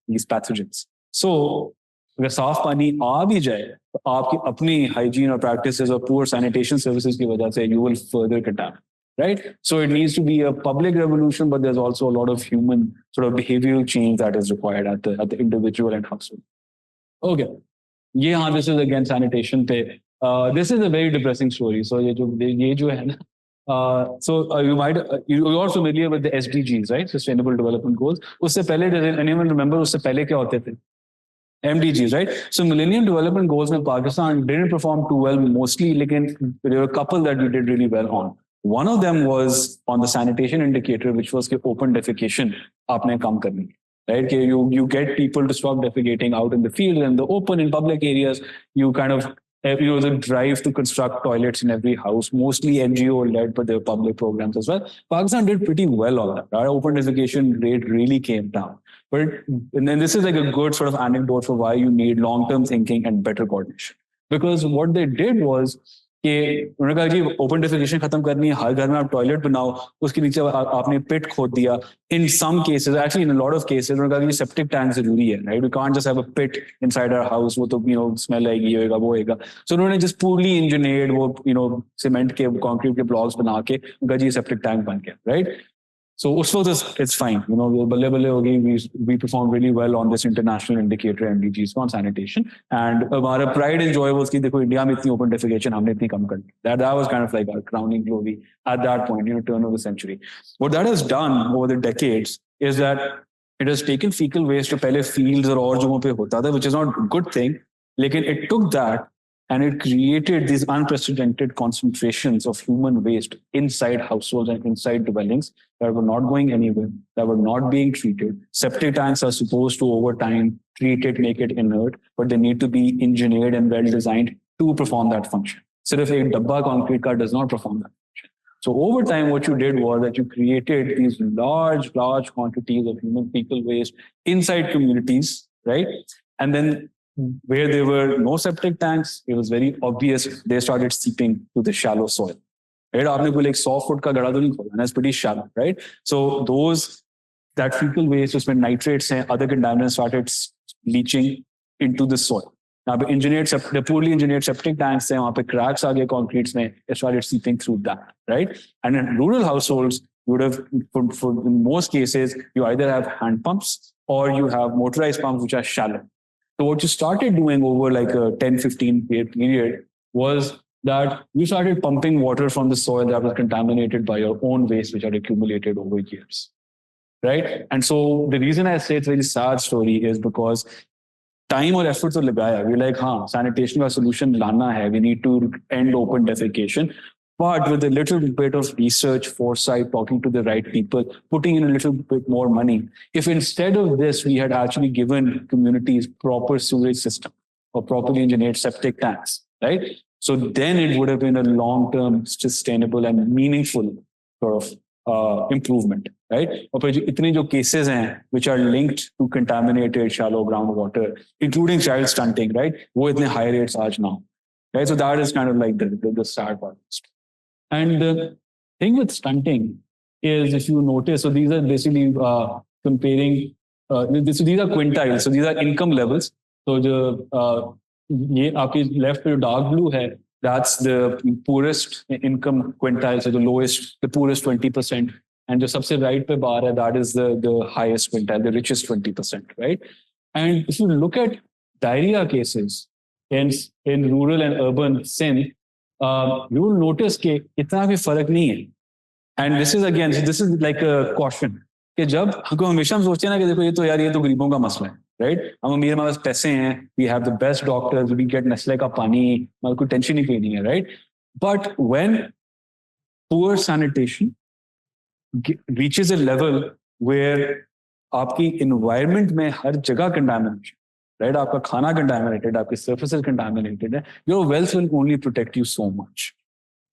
Speaker 1: these pathogens. So, अगर साफ पानी आ भी जाए, तो आपकी अपनी hygiene or practices or poor sanitation services की वजह से you will further contaminate, right? So it needs to be a public revolution, but there's also a lot of human sort of behavioral change that is required at the individual and household. Okay, this is again sanitation पे. This is a very depressing story. So ये जो है ना. So you're also familiar with the SDGs, right? Sustainable Development Goals. उससे पहले, does anyone remember उससे पहले क्या होते थे? MDGs, right? So Millennium Development Goals में Pakistan didn't perform too well mostly, लेकिन there were a couple that we did really well on. One of them was on the sanitation indicator, which was कि open defecation आपने कम करनी, right? You get people to stop defecating out in the field and the open in public areas. You kind of the drive to construct toilets in every house, mostly NGO-led, but there were public programs as well. Pakistan did pretty well on that. Our open defecation rate really came down. And then this is like a good sort of anecdote for why you need long-term thinking and better coordination. Because what they did was, कि उन्होंने कहा कि open defecation खत्म करनी है, हर घर में आप टॉयलेट बनाओ, उसके नीचे आपने पिट खोद दिया. In some cases, actually in a lot of cases, उन्होंने कहा कि सेप्टिक टैंक जरूरी है, right? We can't just have a pit inside our house. वो तो स्मेल आएगी, ये होएगा, वो होएगा. So उन्होंने just poorly engineered वो सीमेंट के कंक्रीट के ब्लॉक्स बना के उनका जी सेप्टिक टैंक बन गया, right? So it's fine. We performed really well on this international indicator MDGs on sanitation. And our pride and joy was कि देखो इंडिया में इतनी open defecation हमने इतनी कम कर दी. That was kind of like our crowning glory at that point, turn of the century. What that has done over the decades is that it has taken fecal waste to पहले fields और जगहों पे होता था, which is not a good thing. लेकिन it took that and it created these unprecedented concentrations of human waste inside households and inside dwellings that were not going anywhere, that were not being treated. Septic tanks are supposed to, over time, treat it, make it inert, but they need to be engineered and well designed to perform that function. Sirf ek dabba concrete ka does not perform that function. So over time, what you did was that you created these large quantities of human fecal waste inside communities, right? And then where there were no septic tanks, it was very obvious they started seeping to the shallow soil. Right? आपने कोई 100 foot का गड्ढा तो नहीं खोला, and it's pretty shallow, right? So that fecal waste, उसमें nitrates and other contaminants started leaching into the soil. Now, the poorly engineered septic tanks, वहाँ पे cracks आ गए concretes में, it started seeping through that, right? And in rural households, you would have, for in most cases, you either have hand pumps or you have motorized pumps which are shallow. So what you started doing over like a 10-15 year period was that you started pumping water from the soil that was contaminated by your own waste, which had accumulated over years, right? And so the reason I say it's a very sad story is because time or effort to lagaya. We're like, sanitation का solution लाना है. We need to end open defecation. But with a little bit of research, foresight, talking to the right people, putting in a little bit more money, if instead of this, we had actually given communities proper sewage system or properly engineered septic tanks, right? So then it would have been a long-term, sustainable and meaningful sort of improvement, right? और फिर इतने जो cases हैं which are linked to contaminated shallow groundwater, including child stunting, right? वो इतने high rates आज now, right? So that is kind of like the sad part. And the thing with stunting is, if you notice, so these are basically comparing, so these are quintiles, so these are income levels. So ये आपकी left पे dark blue है, that's the poorest income quintile, so the poorest 20%. And जो सबसे right पे bar है, that is the highest quintile, the richest 20%, right? And if you look at diarrhea cases in rural and urban Sindh, you will notice कि इतना भी फर्क नहीं है. And this is like a caution कि जब हमको हमेशा हम सोचते हैं ना कि देखो ये तो गरीबों का मसला है, right? हम अमीर हमारे पास पैसे हैं, we have the best doctors, we get नस्ले का पानी, हमारे कोई टेंशन ही कोई नहीं है, right? But when poor sanitation reaches a level where आपकी environment में हर जगह contamination, right? आपका खाना contaminated, आपके surfaces contaminated है, your wealth will only protect you so much,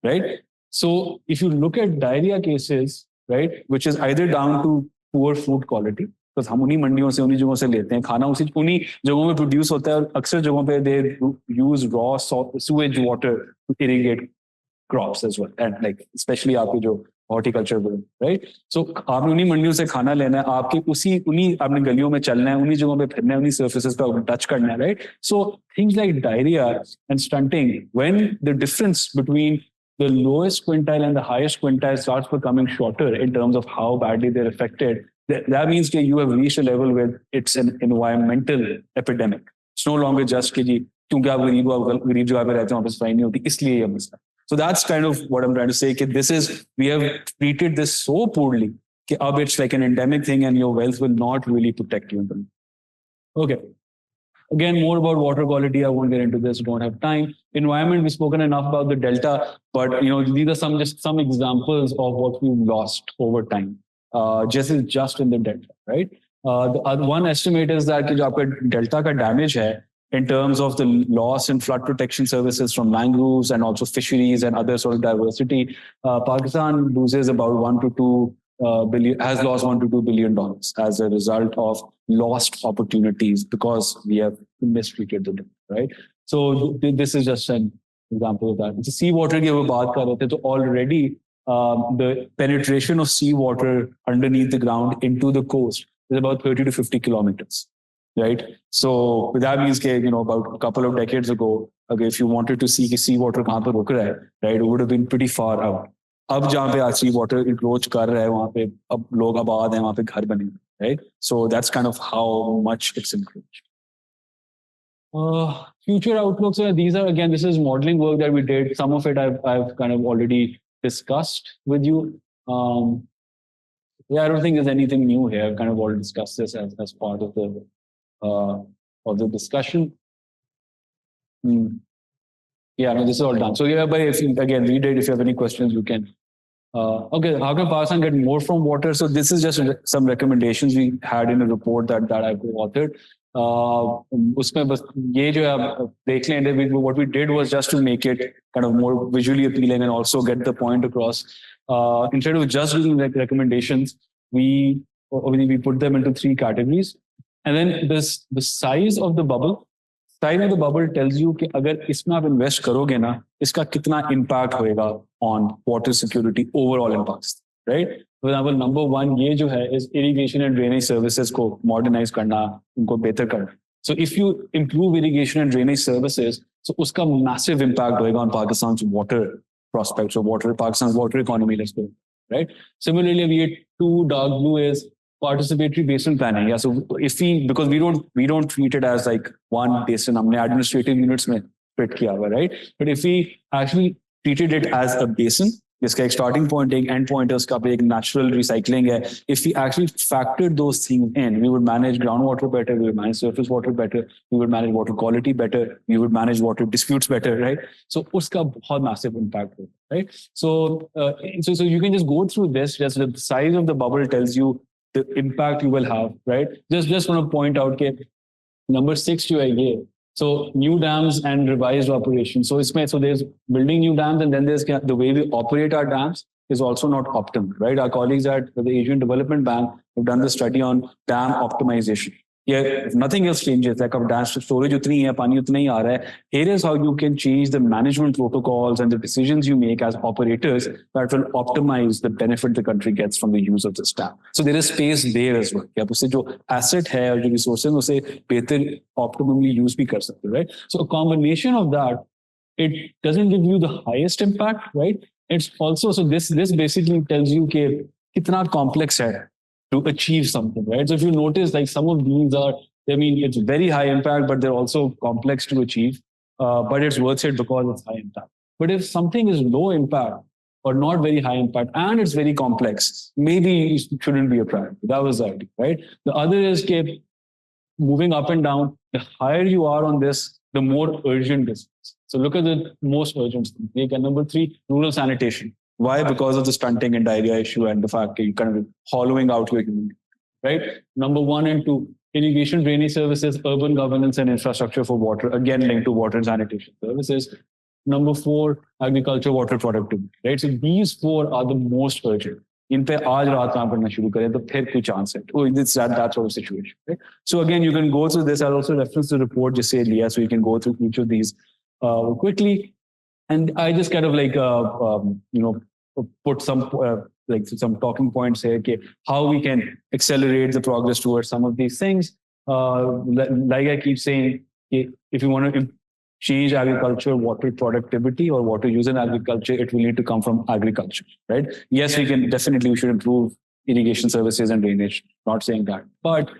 Speaker 1: right? So if you look at diarrhea cases, right, which is either down to poor food quality, because हम उन्हीं मंडियों से उन्हीं जगहों से लेते हैं खाना, उन्हीं जगहों में produce होता है और अक्सर जगहों पे they use raw sewage water to irrigate crops as well, and like especially आपके जो horticulture will, right? So आपने उन्हीं मंडियों से खाना लेना है, आपके उन्हीं आपने गलियों में चलना है, उन्हीं जगहों पे फिरना है, उन्हीं surfaces पे touch करना है, right? So things like diarrhea and stunting, when the difference between the lowest quintile and the highest quintile starts becoming shorter in terms of how badly they're affected, that means that you have reached a level where it's an environmental epidemic. It's no longer just कि जी क्योंकि आप गरीब जगह पे रहते हैं वहाँ पे सफाई नहीं होती इसलिए ये मसला. So that's kind of what I'm trying to say. We have treated this so poorly that it's like an endemic thing and your wealth will not really protect you. Okay. Again, more about water quality. I won't get into this. Don't have time. Environment, we've spoken enough about the delta, but these are just some examples of what we've lost over time. Just in the delta, right? The one estimate is that जो आपका delta का damage है, in terms of the loss in flood protection services from mangroves and also fisheries and other sort of diversity, Pakistan loses about has lost $1 to $2 billion as a result of lost opportunities because we have mistreated them, right? So this is just an example of that. The seawater की वो बात कर रहे थे, तो already the penetration of seawater underneath the ground into the coast is about 30 to 50 kilometers. Right, so that means that about a couple of decades ago, okay, if you wanted to see seawater कहाँ पे रुक रहा है, right, it would have been pretty far out. अब जहाँ पे आज seawater encroach कर रहा है, वहाँ पे अब लोग आबाद हैं, वहाँ पे घर बने, right? So that's kind of how much it's encroached. Future outlooks. These are again, this is modeling work that we did. Some of it I've kind of already discussed with you. I don't think there's anything new here. I've kind of already discussed this as part of the discussion. Yeah, no, this is all done. So yeah, but if you, again, read it. If you have any questions, you can. Okay, how can Pakistan get more from water? So this is just some recommendations we had in a report that I co-authored. उसमें बस ये जो आप देख लें, what we did was just to make it kind of more visually appealing and also get the point across. Instead of just doing recommendations, we put them into 3 categories. And then the size of the bubble. Size of the bubble tells you कि अगर इसमें आप invest करोगे ना, इसका कितना impact होएगा on water security overall in Pakistan, right? For example, number 1 ये जो है is irrigation and drainage services को modernize करना, उनको बेहतर करना. So if you improve irrigation and drainage services, so उसका massive impact होएगा on Pakistan's water prospects or Pakistan's water economy, let's go, right? Similarly, we had 2 dark blue is participatory basin planning. Yeah, so if because we don't treat it as like one basin, हमने administrative units में fit किया हुआ, right? But if we actually treated it as a basin, जिसका एक starting point, एक end point है, उसका एक natural recycling है. If we actually factored those things in, we would manage groundwater better, we would manage surface water better, we would manage water quality better, we would manage water disputes better, right? So उसका बहुत massive impact होगा, right? So so you can just go through this. Just the size of the bubble tells you the impact you will have, right? Just want to point out that number 6 जो है ये. So new dams and revised operations. So there's building new dams, and then there's the way we operate our dams is also not optimal, right? Our colleagues at the Asian Development Bank have done the study on dam optimization. Yeah, if nothing else changes, like our dam storage utni hai, pani utna hi aa raha hai. Here is how you can change the management protocols and the decisions you make as operators that will optimize the benefit the country gets from the use of this dam. So there is space there as well. आप उससे जो asset है और जो resources उसे बेहतर optimally use भी कर सकते, right? So a combination of that, it doesn't give you the highest impact, right? It's also, so this basically tells you कि कितना complex है to achieve something, right? So if you notice, like some of these are, I mean, it's very high impact, but they're also complex to achieve, but it's worth it because it's high impact. But if something is low impact or not very high impact and it's very complex, maybe it shouldn't be a priority. That was the idea, right? The other is keep moving up and down. The higher you are on this, the more urgent this is. So look at the most urgent thing. And number 3, rural sanitation. Why? Because of the stunting and diarrhea issue and the fact that you're kind of hollowing out your community, right? Number 1 and 2, irrigation, drainage services, urban governance and infrastructure for water, again linked to water and sanitation services. Number 4, agriculture, water productivity, right? So these 4 are the most urgent. In pe aaj raat kaam karna shuru kare to phir koi chance hai. Oh, it's that sort of situation, right? So again, you can go through this. I'll also reference the report just say Leah, so you can go through each of these quickly. And I just kind of like, put some some talking points here, okay, how we can accelerate the progress towards some of these things. Like I keep saying, if you want to change agriculture, water productivity or water use in agriculture, it will need to come from agriculture, right? Yes, we should improve irrigation services and drainage, not saying that. But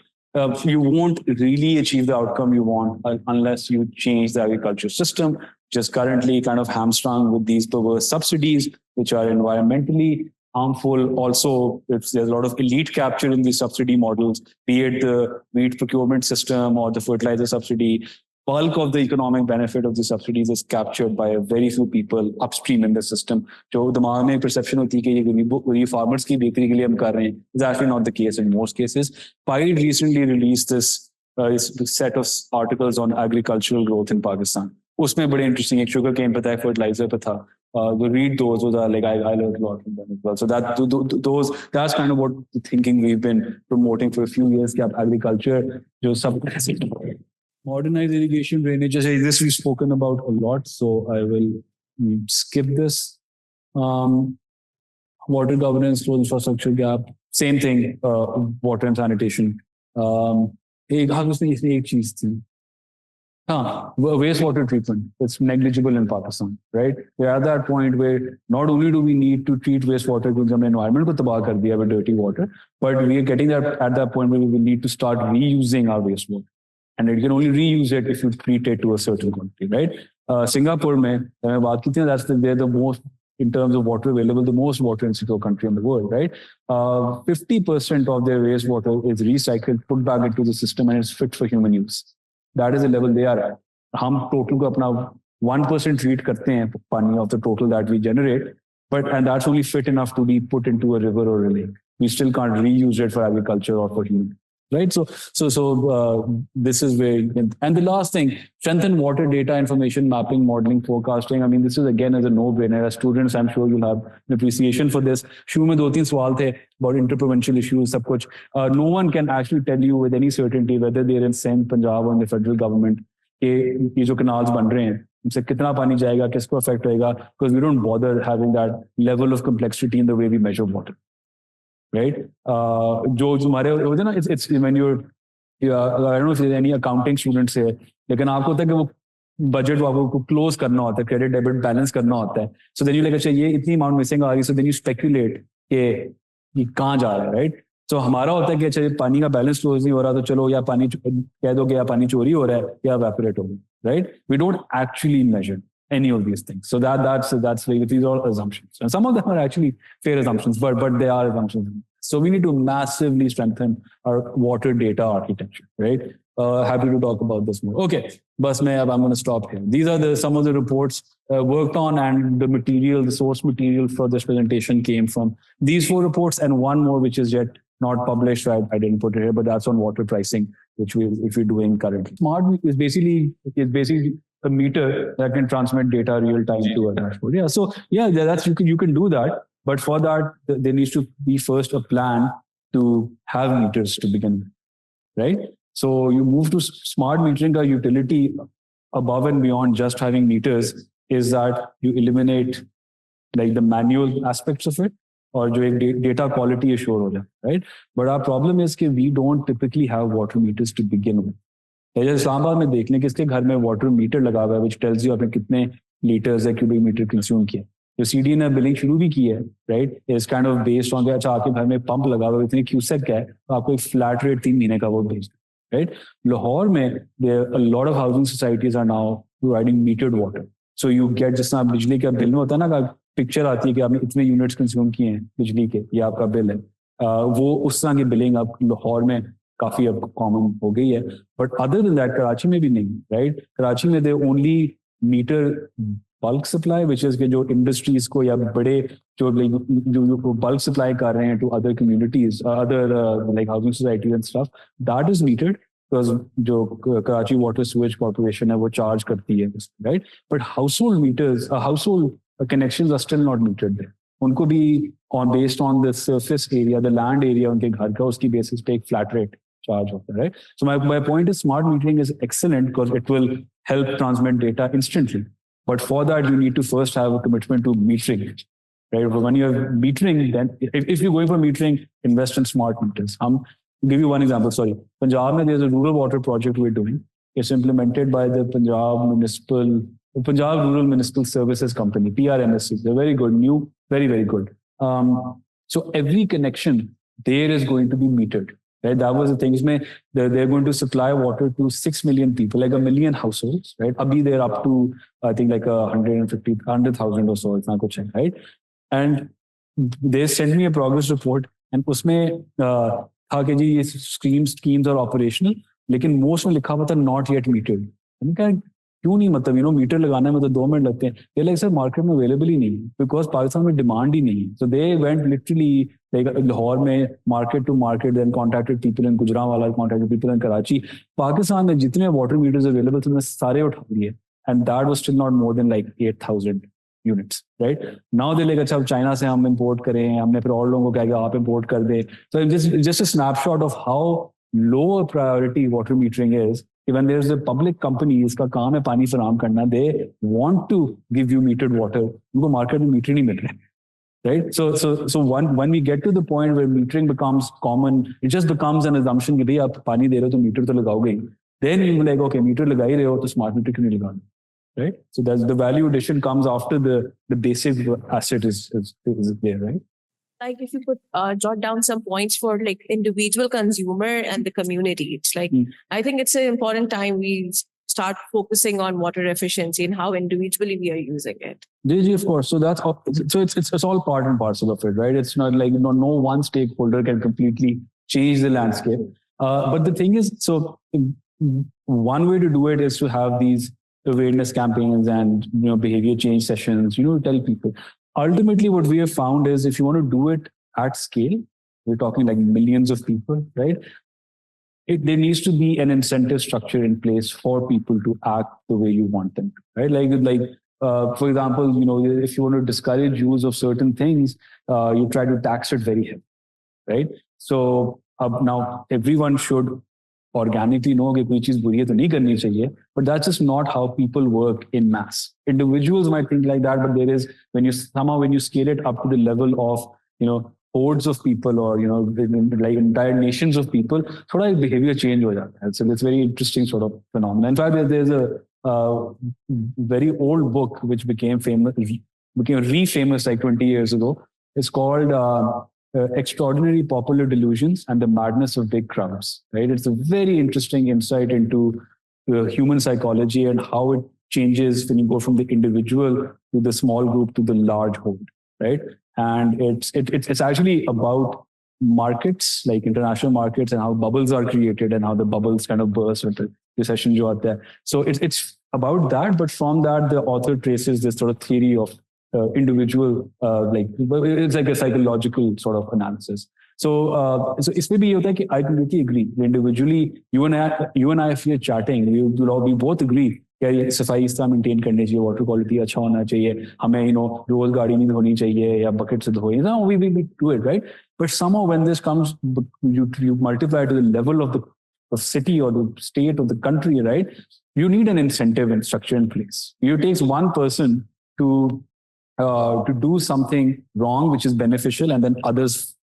Speaker 1: you won't really achieve the outcome you want unless you change the agriculture system, just currently kind of hamstrung with these perverse subsidies, which are environmentally harmful. Also, there's a lot of elite capture in these subsidy models, be it the wheat procurement system or the fertilizer subsidy. Bulk of the economic benefit of the subsidies is captured by a very few people upstream in the system. जो दिमाग में perception होती है कि ये farmers की बेहतरी के लिए हम कर रहे हैं, is actually not the case in most cases. PIDE recently released this set of articles on agricultural growth in Pakistan. उसमें बड़े interesting एक sugar cane पे था, fertilizer पे था. Read those are like I learned a lot from them as well. So that's kind of what the thinking we've been promoting for a few years. कि agriculture जो सब modernize irrigation, drainage. This we've spoken about a lot, so I will skip this. Water governance, road infrastructure gap, same thing. Water and sanitation. एक चीज थी. Wastewater treatment. It's negligible in Pakistan, right? We're at that point where not only do we need to treat wastewater because the environment को तबाह कर दिया with dirty water, but we are getting at that point where we will need to start reusing our wastewater. And you can only reuse it if you treat it to a certain quantity, right? Singapore, they're the most, in terms of water available, the most water insecure country in the world, right? 50% of their wastewater is recycled, put back into the system, and it's fit for human use. That is the level they are at. हम total को अपना 1% treat करते हैं पानी of the total that we generate, and that's only fit enough to be put into a river or a lake. We still can't reuse it for agriculture or for human. Right, so this is where, and the last thing, strengthen water data, information, mapping, modeling, forecasting. I mean, this is again as a no-brainer. As students, I'm sure you'll have an appreciation for this. शुरू में 2-3 सवाल थे about interprovincial issues, सब कुछ. No one can actually tell you with any certainty whether they're in Sindh, Punjab, or in the federal government कि ये जो canals बन रहे हैं, उनसे कितना पानी जाएगा, किसको affect होएगा, because we don't bother having that level of complexity in the way we measure water. Right? जो हमारे होते हैं ना, it's when you're I don't know if there's any accounting students here, लेकिन आपको होता है कि वो बजट आपको क्लोज करना होता है, क्रेडिट डेबिट बैलेंस करना होता है. सो देन यू लाइक अच्छा ये इतनी अमाउंट मिसिंग आ रही है, सो देन यू स्पेक्युलेट कि ये कहाँ जा रहा है. राइट, सो हमारा होता है कि अच्छा पानी का बैलेंस क्लोज नहीं हो रहा, तो चलो या पानी कह दो कि या पानी चोरी हो रहा है या evaporate हो गया. Right, we don't actually measure any of these things. So that's like, these are all assumptions, and some of them are actually fair assumptions, but they are assumptions. So we need to massively strengthen our water data architecture, right? Happy to talk about this more. Okay, I'm going to stop here. These are some of the reports worked on, and the material, the source material for this presentation came from these 4 reports, and one more which is yet not published. I didn't put it here, but that's on water pricing, which we're doing currently. Smart is basically a meter that can transmit data real time to a dashboard. Yeah, so yeah, that's you can do that, but for that there needs to be first a plan to have meters to begin with, right? So you move to smart metering. A utility above and beyond just having meters is that you eliminate like the manual aspects of it, or जो एक data quality assure हो जाए, right? But our problem is कि we don't typically have water meters to begin with. Islamabad में देख लें कि इसके घर में वाटर मीटर लगा हुआ है, which tells you आपने कितने लीटर्स या क्यूबिक मीटर कंज्यूम किया. जो सीडी ने बिलिंग शुरू भी की है, right, is kind of based on अच्छा आपके घर में पंप लगा हुआ है, इतने क्यूसेक है, तो आपको एक फ्लैट रेट 3 महीने का वो भेज दो. राइट, लाहौर में a lot of housing societies are now providing metered water. So you get, जिस तरह बिजली का बिल में होता है ना, पिक्चर आती है कि आपने इतने यूनिट्स कंज्यूम किए हैं बिजली के, ये आपका बिल है. वो उस तरह की बिलिंग अब लाहौर में काफी अब कॉमन हो गई है. But other than that Karachi में भी नहीं, राइट? कराची में they only meter bulk supply, which is के जो इंडस्ट्रीज को या बड़े जो बल्क सप्लाई कर रहे हैं to other communities, other like housing societies and stuff, that is metered because जो कराची वाटर सीवेज कॉर्पोरेशन है वो चार्ज करती है, right? But household meters, household connections are still not metered. उनको भी based on the surface area, the land area उनके घर का, उसकी basis पे एक flat rate charge होता है, right? So my point is smart metering is excellent because it will help transmit data instantly. But for that, you need to first have a commitment to metering, right? But when you have metering, then if you're going for metering, invest in smart meters. I'll give you one example. Sorry, Punjab mein there's a rural water project we're doing. It's implemented by the Punjab Rural Municipal Services Company, PRMSC. They're very good, new, very, very good. So every connection there is going to be metered, right? That was the thing. They're going to supply water to 6 million people, like 1 million households, right? Abhi they're up to, I think, like 100,000 or so. It's not good, right? And they sent me a progress report, and उसमें था कि जी ये schemes are operational, लेकिन most में लिखा हुआ था not yet metered. मैंने कहा क्यों नहीं, मतलब मीटर लगाने में तो 2 मिनट लगते हैं. ये लाइक सर मार्केट में अवेलेबल ही नहीं, बिकॉज पाकिस्तान में डिमांड ही नहीं है. So they went literally like Lahore में market to market, then contacted people in Gujranwala, contacted people in Karachi. Pakistan में जितने वाटर मीटर्स अवेलेबल थे उन्होंने सारे उठा लिए, and that was still not more than like 8,000 units, right? Now they like अच्छा China से हम इंपोर्ट करें, हमने फिर और लोगों को कहा कि आप इंपोर्ट कर दें. So just a snapshot of how low a priority water metering is. When there's a public company, इसका काम है पानी फराहम करना, they want to give you metered water. उनको मार्केट में मीटर नहीं मिल रहा है, right? So when we get to the point where metering becomes common, it just becomes an assumption कि भाई आप पानी दे रहे हो तो मीटर तो लगाओगे ही. Then you like, okay, meter लगा ही रहे हो तो स्मार्ट मीटर क्यों नहीं लगाना, right? So that's the value addition comes after the basic asset is there, right?
Speaker 7: Like if you could jot down some points for like individual consumer and the community. It's like, I think it's an important time we start focusing on water efficiency and how individually we are using it.
Speaker 1: Of course. So it's all part and parcel of it, right? It's not like no one stakeholder can completely change the landscape. But the thing is, so one way to do it is to have these awareness campaigns and behavior change sessions, tell people. Ultimately, what we have found is if you want to do it at scale, we're talking like millions of people, right? There needs to be an incentive structure in place for people to act the way you want them to, right? For example, if you want to discourage use of certain things, you try to tax it very heavily, right? So now everyone should organically know कि कोई चीज बुरी है तो नहीं करनी चाहिए, but that's just not how people work in mass. Individuals might think like that, but there is when you scale it up to the level of hordes of people or like entire nations of people, thoda ek behavior change ho jata hai. So it's very interesting sort of phenomenon. In fact, there's a very old book which became re-famous like 20 years ago. It's called Extraordinary Popular Delusions and the Madness of Big Crowds, right? It's a very interesting insight into human psychology and how it changes when you go from the individual to the small group to the large horde, right? And it's actually about markets, like international markets, and how bubbles are created and how the bubbles kind of burst with the recession jo aata hai. So it's about that, but from that the author traces this sort of theory of individual, it's like a psychological sort of analysis. So इसमें भी ये होता है कि I completely agree. Individually, you and I, if we are chatting, we both agree कि ये सफाई इस तरह मेंटेन करनी चाहिए, वाटर क्वालिटी अच्छा होना चाहिए, हमें रोज गाड़ी नहीं धोनी चाहिए या बकेट से धोए. We do it, right? But somehow when this comes, you multiply to the level of the city or the state or the country, right? You need an incentive and structure in place. It takes one person to do something wrong which is beneficial, and then others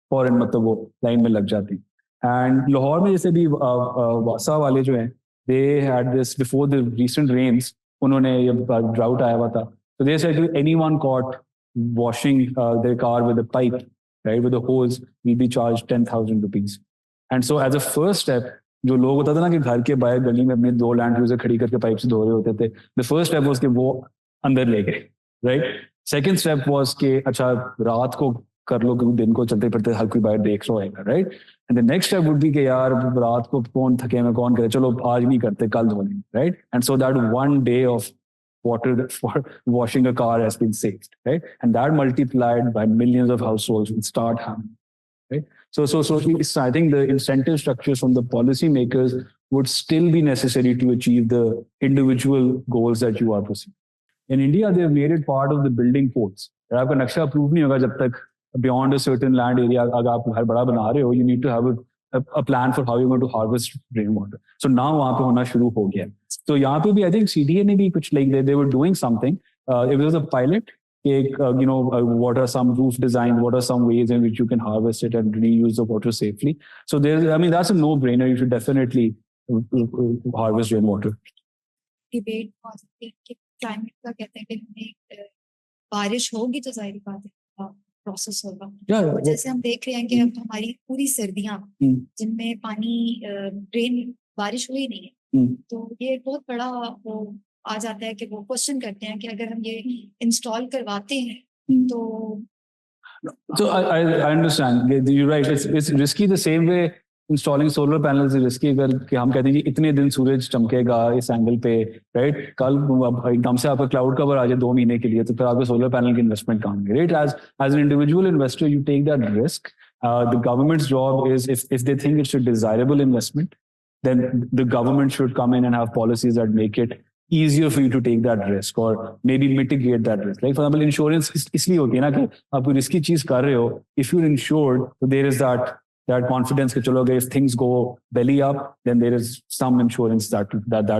Speaker 1: foreign मतलब वो line में लग जाती. And Lahore में जैसे भी वासा वाले जो हैं, they had this before the recent rains, उन्होंने ये drought आया हुआ था. So they said anyone caught washing their car with a pipe, right, with a hose, will be charged 10,000 rupees. And so as a first step, जो लोग होता था ना कि घर के बाहर गली में अपने 2 लैंड क्रूजर खड़ी करके पाइप से धो रहे होते थे, the first step was कि वो अंदर ले गए, right? Second step was कि अच्छा रात को कर लो क्योंकि दिन को चलते फिरते हर कोई बाहर देख रहा होगा, right? And the next step would be कि यार रात को कौन थके में कौन करे, चलो आज नहीं करते कल धो लेंगे, right? And so that one day of water for washing a car has been saved, right? And that multiplied by millions of households will start happening, right? So I think the incentive structures from the policymakers would still be necessary to achieve the individual goals that you are pursuing. In India, they have made it part of the building codes. आपका नक्शा approve नहीं होगा जब तक beyond a certain land area, अगर आप घर बड़ा बना रहे हो, you need to have a plan for how you're going to harvest rainwater. So now वहाँ पे होना शुरू हो गया. So यहाँ पे भी I think CDA ने भी कुछ like they were doing something. It was a pilot. What are some roof designs? What are some ways in which you can harvest it and reuse the water safely? So that's a no-brainer. You should definitely harvest rainwater.
Speaker 2: Debate climate का कहते हैं कि बारिश होगी तो जाहिर बात है प्रोसेस होगा. जैसे हम देख रहे हैं कि अब हमारी पूरी सर्दियां जिनमें पानी रेन बारिश हुई नहीं है, तो ये बहुत बड़ा वो आ जाता है कि वो क्वेश्चन करते हैं कि अगर हम ये इंस्टॉल करवाते हैं तो.
Speaker 1: So I understand. You're right. It's risky the same way installing solar panels is risky. अगर कि हम कहते हैं कि इतने दिन सूरज चमकेगा इस एंगल पे, right? कल एकदम से आपका क्लाउड कवर आ जाए 2 महीने के लिए, तो फिर आपके सोलर पैनल की इन्वेस्टमेंट कहाँ गई, right? As an individual investor, you take that risk. The government's job is if they think it's a desirable investment, then the government should come in and have policies that make it easier for you to take that risk or maybe mitigate that risk. Like for example, insurance इसलिए होती है ना कि आप कोई risky चीज कर रहे हो, if you're insured, so there is that confidence कि चलो अगर if things go belly up, then there is some insurance that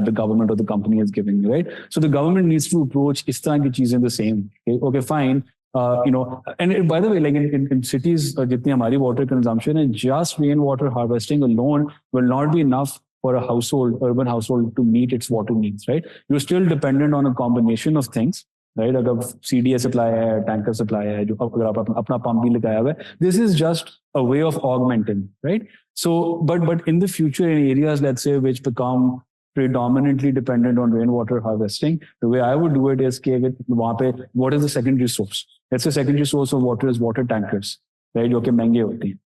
Speaker 1: the government or the company is giving you, right? So the government needs to approach इस तरह की चीजें the same. Okay, fine. And by the way, like in cities, जितनी हमारी water consumption है, just rainwater harvesting alone will not be enough for a household, urban household, to meet its water needs, right? You're still dependent on a combination of things, right? अगर CDA supply है, tanker supply है, जो अगर आप अपना pump भी लगाया हुआ है, this is just a way of augmenting, right? So, but in the future, in areas, let's say, which become predominantly dependent on rainwater harvesting, the way I would do it is कि वहाँ पे what is the secondary source? Let's say secondary source of water is water tankers, right? जो कि महंगे होते हैं.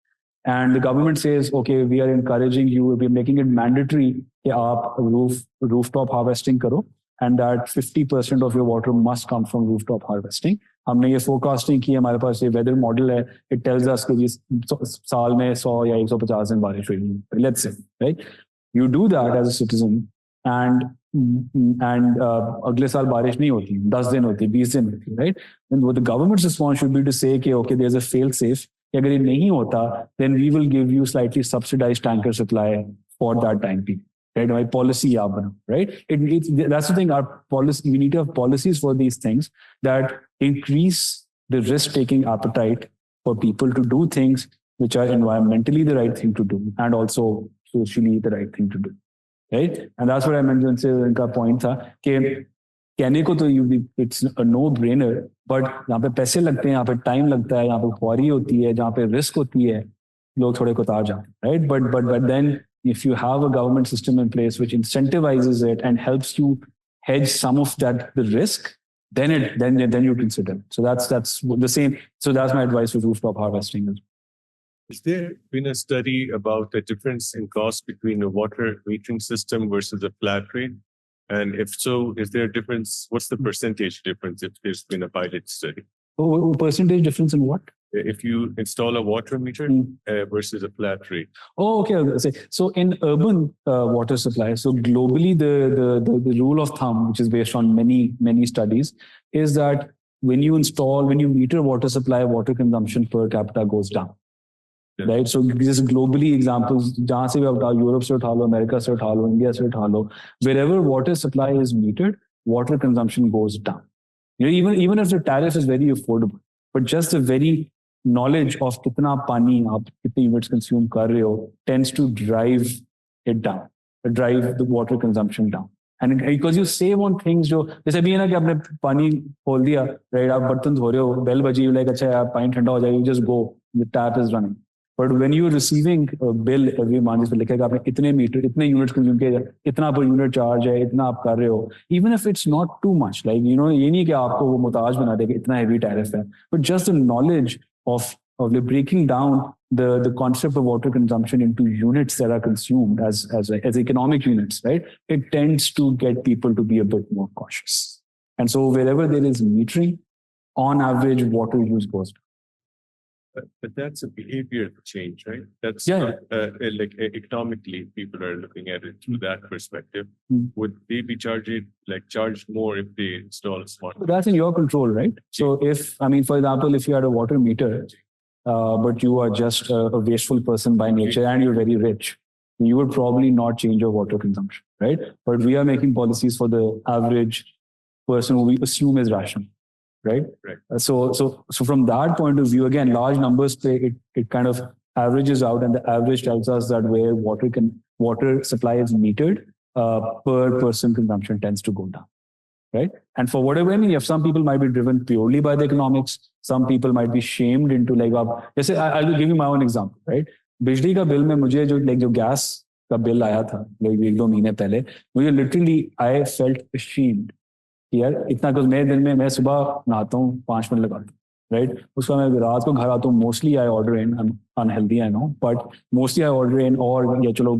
Speaker 1: And the government says, okay, we are encouraging you, we are making it mandatory कि आप rooftop harvesting करो and that 50% of your water must come from rooftop harvesting. हमने ये forecasting की, हमारे पास ये weather model है, it tells us कि साल में 100 या 150 दिन बारिश होगी, let's say, right? You do that as a citizen and अगले साल बारिश नहीं होती, 10 दिन होती, 20 दिन होती, right? And what the government's response should be to say कि okay, there's a fail safe. अगर ये नहीं होता, then we will give you slightly subsidized tanker supply for that time period. Right? My policy, right? That's the thing. Our policy, we need to have policies for these things that increase the risk-taking appetite for people to do things which are environmentally the right thing to do and also socially the right thing to do. Right? And that's what I mentioned. से उनका point था कि कहने को तो it's a no-brainer, but यहाँ पे पैसे लगते हैं, यहाँ पे time लगता है, यहाँ पे ख्वारी होती है, जहाँ पे risk होती है, लोग थोड़े कोतार जाते हैं, right? But then if you have a government system in place which incentivizes it and helps you hedge some of the risk, then you consider it. So that's the same. So that's my advice for rooftop harvesting.
Speaker 8: Has there been a study about the difference in cost between a water metering system versus a flat rate? And if so, is there a difference? What's the percentage difference if there's been a pilot study?
Speaker 1: Oh, percentage difference in what?
Speaker 8: If you install a water meter versus a flat rate.
Speaker 1: Oh, okay. So in urban water supply, so globally the rule of thumb, which is based on many studies, is that when you meter water supply, water consumption per capita goes down.
Speaker 8: Yeah.
Speaker 1: Right? So this is globally examples, जहाँ से भी आप Europe से उठा लो, America से उठा लो, India से उठा लो, wherever water supply is metered, water consumption goes down. You know, even if the tariff is very affordable, but just the very knowledge of कितना पानी आप कितने units consume कर रहे हो tends to drive it down, drive the water consumption down. And because you save on things जो जैसे भी है ना कि आपने पानी खोल दिया, right? आप बर्तन धो रहे हो, बेल बजी, like अच्छा यार पानी ठंडा हो जाएगा, you just go, the tap is running. But when you're receiving a bill every month, जिसमें लिखेगा आपने इतने मीटर, इतने यूनिट कंज्यूम किया, इतना पर यूनिट चार्ज है, इतना आप कर रहे हो, even if it's not too much, like you know, ये नहीं कि आपको वो मुताज बना देगा इतना heavy tariff है, but just the knowledge of breaking down the concept of water consumption into units that are consumed as economic units, right? It tends to get people to be a bit more cautious, and so wherever there is metering, on average, water use goes down.
Speaker 8: But that's a behavior change, right? That's
Speaker 1: Yeah.
Speaker 8: not, like economically, people are looking at it through that perspective. Would they be charged more if they install a smart?
Speaker 1: So that's in your control, right? So for example, if you had a water meter, but you are just a wasteful person by nature and you're very rich, you would probably not change your water consumption, right? But we are making policies for the average person who we assume is rational. Right. So from that point of view, again, large numbers it kind of averages out, and the average tells us that where water supply is metered, per person consumption tends to go down. Right. And for whatever, I mean, if some people might be driven purely by the economics, some people might be shamed into like, I'll give you my own example, right? बिजली का bill में मुझे जो gas का bill आया था, like 1-2 महीने पहले, मुझे literally I felt ashamed. यार इतना कुछ मैं दिन में मैं सुबह नहाता हूँ 5 मिनट लगाता हूँ, राइट? उसका मैं रात को घर आता हूँ, mostly I order in, unhealthy I know, but mostly I order in, और या चलो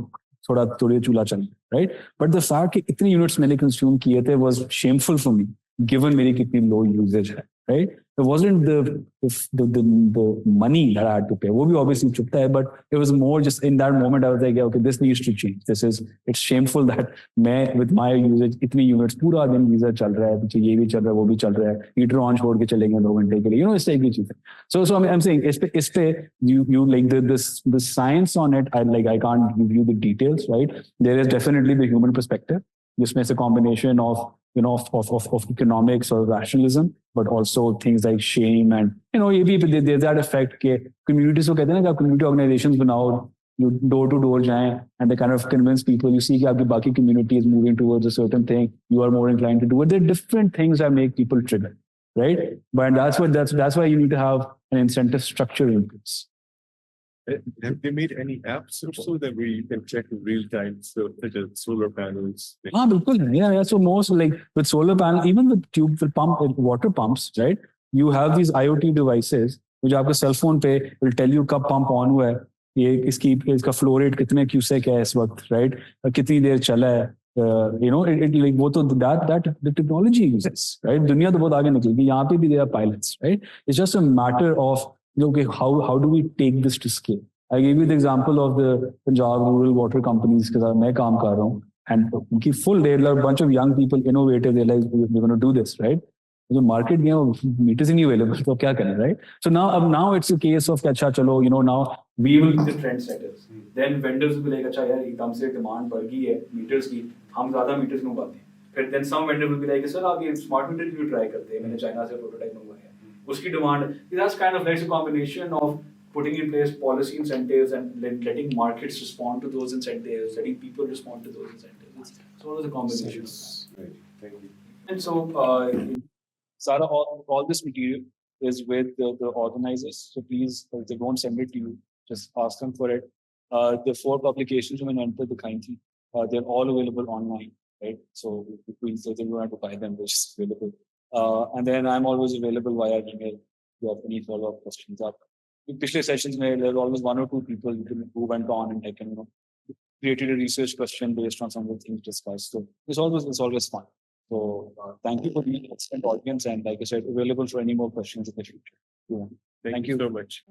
Speaker 1: थोड़ी चूल्हा चल, राइट? बट द फैक्ट कि इतने यूनिट्स मैंने कंज्यूम किए थे was shameful for me, given मेरी कितनी लो यूजेज है, right? It wasn't the money that I had to pay. वो भी obviously चुपता है, but it was more just in that moment I was like, okay, this needs to change. It's shameful that मैं with my usage इतनी units पूरा दिन geyser चल रहा है, पीछे ये भी चल रहा है, वो भी चल रहा है, हीटर ऑन छोड़ के चलेंगे 2 घंटे के लिए, you know, इस टाइप की चीजें. So I'm saying इस पे you like the science on it. I can't give you the details, right? There is definitely the human perspective, जिसमें से combination of of economics or rationalism, but also things like shame and ये भी there's that effect के communities को कहते हैं ना कि आप community organizations बनाओ, you door to door जाएं and they kind of convince people, you see कि आपकी बाकी community is moving towards a certain thing, you are more inclined to do it. There are different things that make people trigger, right? But that's why you need to have an incentive structure in place.
Speaker 8: Have they made any apps or so that where you can check in real time, so such as solar panels?
Speaker 1: बिल्कुल, yeah. So most like with solar panel, even with water pumps, right? You have these IoT devices which आपके cell phone पे will tell you कब pump on हुआ है, ये इसका flow rate कितने cusec है इस वक्त, राइट, कितनी देर चला है, like वो तो that the technology exists, right? दुनिया तो बहुत आगे निकल गई, यहाँ पे भी there are pilots, right? It's just a matter of okay, how do we take this to scale? I gave you the example of the Punjab rural water companies के साथ मैं काम कर रहा हूँ, and उनकी full day, a bunch of young people, innovative, they like we're going to do this, right? जो market में मीटर्स ही नहीं अवेलेबल, तो क्या करें, right? So now it's a case of अच्छा चलो, now we will be the trend setters, then vendors will like अच्छा यार एकदम से डिमांड बढ़ गई है मीटर्स की, हम ज्यादा मीटर्स मंगवाते हैं, फिर then some vendor will be like sir आप ये स्मार्ट मीटर क्यों ट्राई करते हैं, मैंने चाइना से प्रोटोटाइप मंगवाया है, उसकी demand, that's kind of like a combination of putting in place policy incentives and letting markets respond to those incentives, letting people respond to those incentives. It's sort of a combination of that.
Speaker 8: Right. Thank you.
Speaker 1: And so, Sarah, all this material is with the organizers. So please, if they don't send it to you, just ask them for it. The 4 publications when enter the kindly, they're all available online, right? So please, if you want to buy them, they're just available. And then I'm always available via email if you have any follow-up questions. In previous sessions, there were always 1 or 2 people who went on and created a research question based on some of the things discussed. So it's always fun. So thank you for being an excellent audience, and like I said, available for any more questions in the future. Yeah.
Speaker 8: Thank you so much.